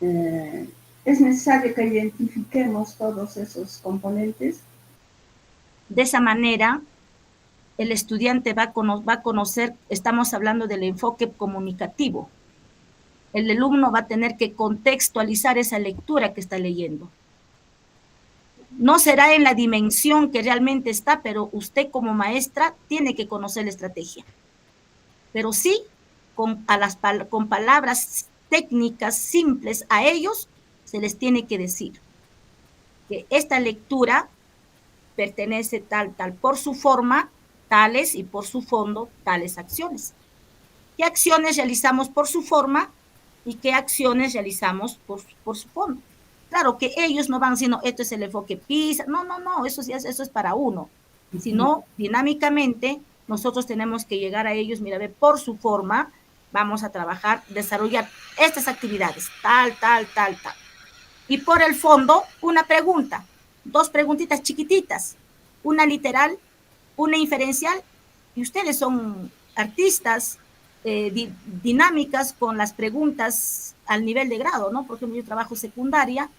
¿es necesario que identifiquemos todos esos componentes? De esa manera, el estudiante va a conocer, estamos hablando del enfoque comunicativo. El alumno va a tener que contextualizar esa lectura que está leyendo. No será en la dimensión que realmente está, pero usted como maestra tiene que conocer la estrategia. Pero sí, con palabras técnicas simples a ellos, se les tiene que decir que esta lectura pertenece tal, por su forma, tales, y por su fondo, tales acciones. ¿Qué acciones realizamos por su forma y qué acciones realizamos por su fondo? Claro que ellos no van diciendo, esto es el enfoque PISA, no, eso es para uno, sino dinámicamente nosotros tenemos que llegar a ellos, mira, por su forma vamos a trabajar, desarrollar estas actividades, tal. Y por el fondo, una pregunta, 2 preguntitas chiquititas, una literal, una inferencial, y ustedes son artistas, dinámicas con las preguntas al nivel de grado, ¿no? Por ejemplo, yo trabajo secundaria,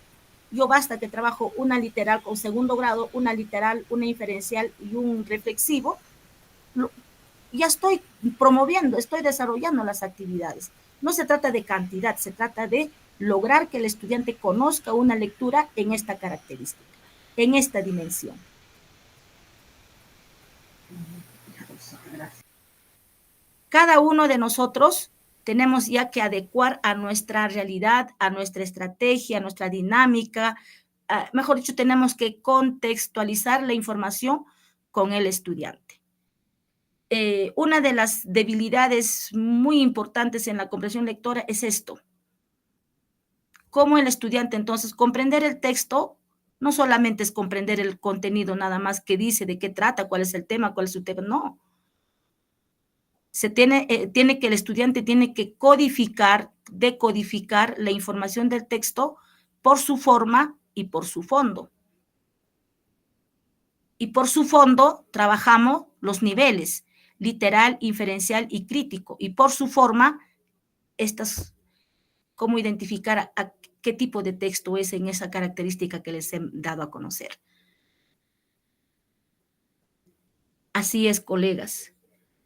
yo basta que trabajo una literal con segundo grado, una literal, una inferencial y un reflexivo, ya estoy promoviendo, estoy desarrollando las actividades. No se trata de cantidad, se trata de lograr que el estudiante conozca una lectura en esta característica, en esta dimensión. Cada uno de nosotros tenemos ya que adecuar a nuestra realidad, a nuestra estrategia, a nuestra dinámica, mejor dicho, tenemos que contextualizar la información con el estudiante. Una de las debilidades muy importantes en la comprensión lectora es esto. Cómo el estudiante, entonces, comprender el texto no solamente es comprender el contenido nada más que dice, de qué trata, cuál es el tema, cuál es su tema, no. El estudiante tiene que codificar, decodificar la información del texto por su forma y por su fondo. Y por su fondo trabajamos los niveles, literal, inferencial y crítico. Y por su forma, cómo identificar a qué tipo de texto es en esa característica que les he dado a conocer. Así es, colegas.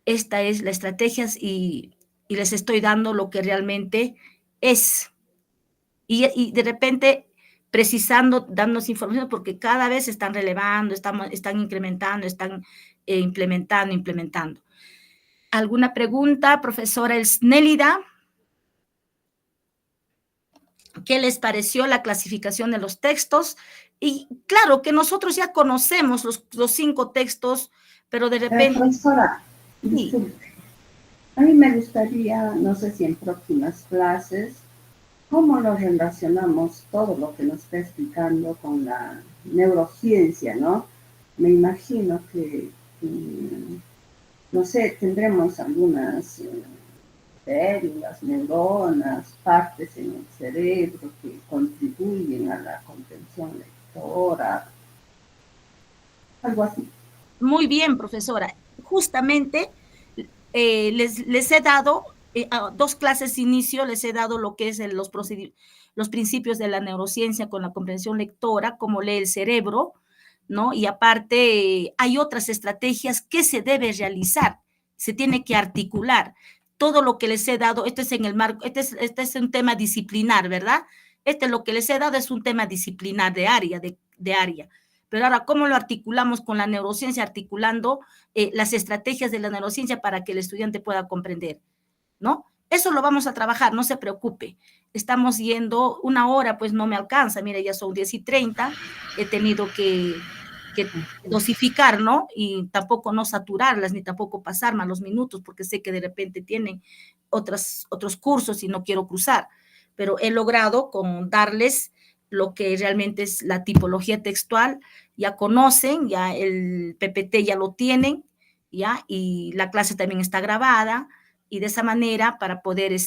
Esta es la estrategia y les estoy dando lo que realmente es. Y de repente precisando, dándonos información, porque cada vez están relevando, están incrementando, están implementando. ¿Alguna pregunta, profesora Elsnélida? ¿Qué les pareció la clasificación de los textos? Y claro que nosotros ya conocemos los 5 textos, pero de repente... Profesora, Sí. disculpe. A mí me gustaría, no sé si en próximas clases, cómo lo relacionamos todo lo que nos está explicando con la neurociencia, ¿no? Me imagino que, no sé, tendremos algunas células, neuronas, partes en el cerebro que contribuyen a la comprensión lectora, algo así. Muy bien, profesora. Justamente les he dado 2 clases de inicio, les he dado lo que es los principios de la neurociencia con la comprensión lectora, cómo lee el cerebro, ¿no? Y aparte hay otras estrategias que se debe realizar, se tiene que articular. Todo lo que les he dado, este es en el marco, este es un tema disciplinar, ¿verdad? Lo que les he dado es un tema disciplinar de área, de área. Pero ahora, ¿cómo lo articulamos con la neurociencia? Articulando las estrategias de la neurociencia para que el estudiante pueda comprender, ¿no? Eso lo vamos a trabajar, no se preocupe. Estamos yendo 1 hora, pues no me alcanza. Mire, ya son 10:30. He tenido que dosificar, ¿no? Y tampoco no saturarlas, ni tampoco pasar malos minutos, porque sé que de repente tienen otros cursos y no quiero cruzar. Pero he logrado con darles lo que realmente es la tipología textual, ya conocen, ya el PPT ya lo tienen, ya, y la clase también está grabada, y de esa manera para poder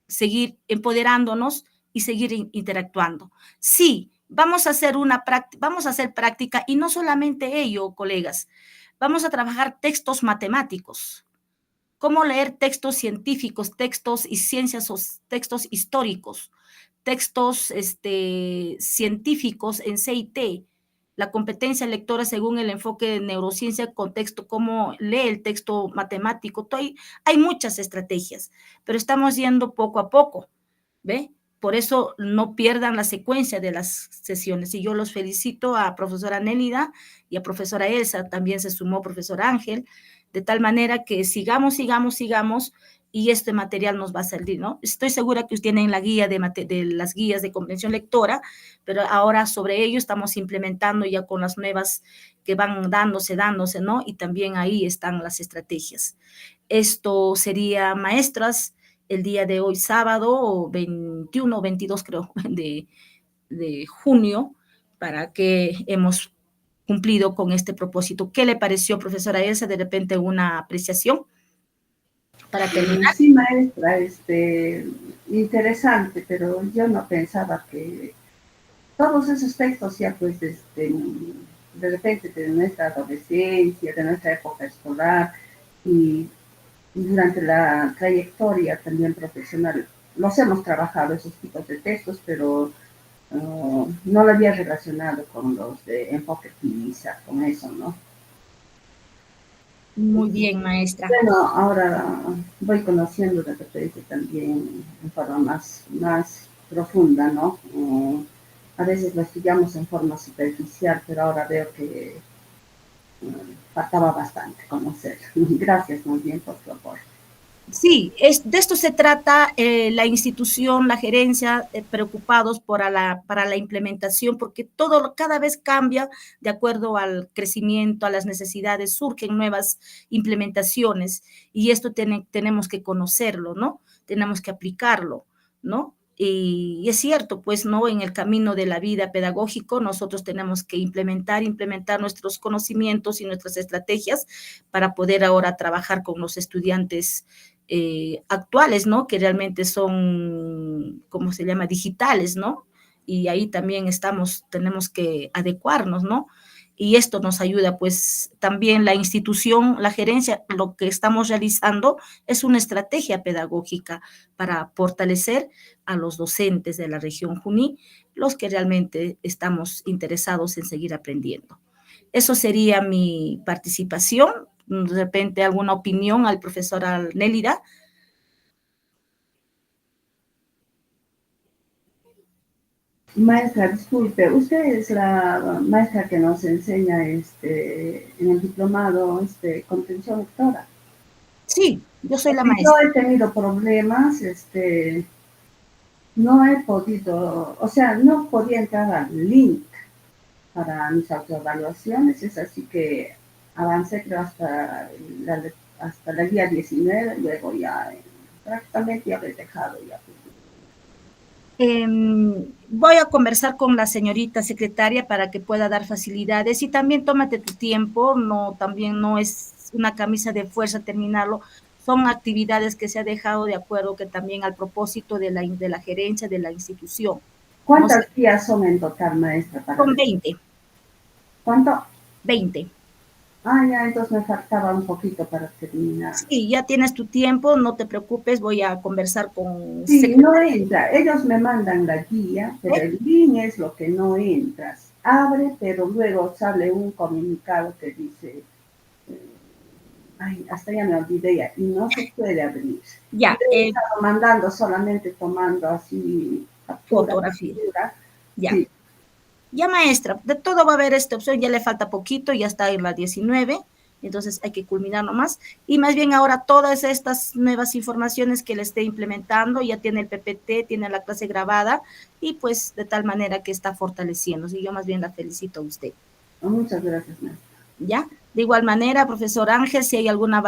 seguir empoderándonos y seguir interactuando. Sí, vamos a hacer práctica y no solamente ello, colegas, vamos a trabajar textos matemáticos, cómo leer textos científicos, textos y ciencias, textos históricos, textos científicos en CIT, la competencia lectora según el enfoque de neurociencia, contexto, cómo lee el texto matemático. Hay muchas estrategias, pero estamos yendo poco a poco, ¿ve? Por eso no pierdan la secuencia de las sesiones. Y yo los felicito a profesora Nélida y a profesora Elsa, también se sumó profesor Ángel, de tal manera que sigamos y este material nos va a servir, ¿no? Estoy segura que ustedes tienen la guía de las guías de comprensión lectora, pero ahora sobre ello estamos implementando ya con las nuevas que van dándose, ¿no? Y también ahí están las estrategias. Esto sería, maestras, el día de hoy, sábado 21 o 22, creo, de junio, para que hemos cumplido con este propósito. ¿Qué le pareció, profesora Elsa? De repente una apreciación para terminar. Sí, maestra, interesante, pero yo no pensaba que todos esos textos ya pues de repente de nuestra adolescencia, de nuestra época escolar y durante la trayectoria también profesional, los hemos trabajado esos tipos de textos, pero no lo había relacionado con los de enfoque PISA, con eso, ¿no? Muy bien, maestra. Bueno, ahora voy conociendo de repente también en forma más profunda, ¿no? A veces lo estudiamos en forma superficial, pero ahora veo que faltaba bastante conocer. Gracias muy bien por tu apoyo. Sí, de esto se trata la institución, la gerencia, preocupados para la implementación, porque todo cada vez cambia de acuerdo al crecimiento, a las necesidades, surgen nuevas implementaciones y esto tenemos que conocerlo, ¿no? Tenemos que aplicarlo, ¿no? Y es cierto, pues, ¿no? En el camino de la vida pedagógico nosotros tenemos que implementar nuestros conocimientos y nuestras estrategias para poder ahora trabajar con los estudiantes actuales, ¿no? Que realmente son, ¿cómo se llama? Digitales, ¿no? Y ahí también tenemos que adecuarnos, ¿no? Y esto nos ayuda, pues también la institución, la gerencia, lo que estamos realizando es una estrategia pedagógica para fortalecer a los docentes de la región Juní, los que realmente estamos interesados en seguir aprendiendo. Eso sería mi participación. De repente, alguna opinión al profesor Nélida. Maestra, disculpe, usted es la maestra que nos enseña en el diplomado comprensión lectora. Sí, yo soy la maestra. Yo he tenido problemas, no he podido, o sea, no podía entrar al link para mis autoevaluaciones, es así que avancé creo hasta la guía 19, luego ya prácticamente ya he dejado ya. Voy a conversar con la señorita secretaria para que pueda dar facilidades y también tómate tu tiempo, no, también no es una camisa de fuerza terminarlo, son actividades que se ha dejado de acuerdo que también al propósito de la gerencia de la institución. ¿Cuántas días son en total, maestra? Son 20. ¿Cuánto? 20. Ah, ya, entonces me faltaba un poquito para terminar. Sí, ya tienes tu tiempo, no te preocupes, voy a conversar con... Sí, no entra. Ellos me mandan la guía, pero el link es lo que no entras. Abre, pero luego sale un comunicado que dice, ay, hasta ya me olvidé ya, y no se puede abrir. Ya. He estado mandando solamente tomando así fotografía. Ya. Sí. Ya, maestra, de todo va a haber esta opción, ya le falta poquito, ya está en la 19, entonces hay que culminar nomás. Y más bien ahora todas estas nuevas informaciones que le esté implementando, ya tiene el PPT, tiene la clase grabada, y pues de tal manera que está fortaleciéndose. Y yo más bien la felicito a usted. Muchas gracias, maestra. ¿Ya? De igual manera, profesor Ángel, si hay alguna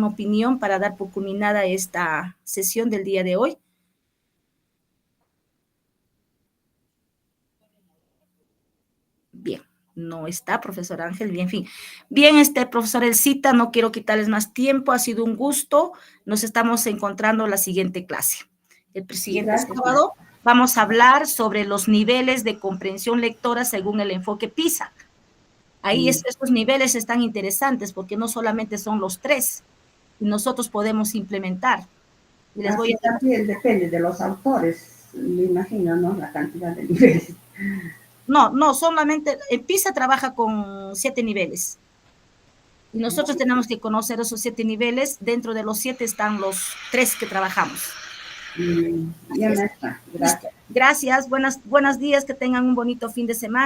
opinión para dar por culminada esta sesión del día de hoy. Bien, no está, profesor Ángel, bien, en fin. Bien, profesor Elcita, no quiero quitarles más tiempo, ha sido un gusto. Nos estamos encontrando en la siguiente clase. El siguiente sábado vamos a hablar sobre los niveles de comprensión lectora según el enfoque PISA. Ahí estos niveles están interesantes porque no solamente son los 3, y nosotros podemos implementar. Y les voy a... También depende de los autores, me imagino, ¿no? La cantidad de niveles. No, solamente PISA trabaja con 7 niveles. Y nosotros tenemos que conocer esos 7 niveles. Dentro de los 7 están los 3 que trabajamos. Ya está. Gracias. Gracias. Buenos días, que tengan un bonito fin de semana.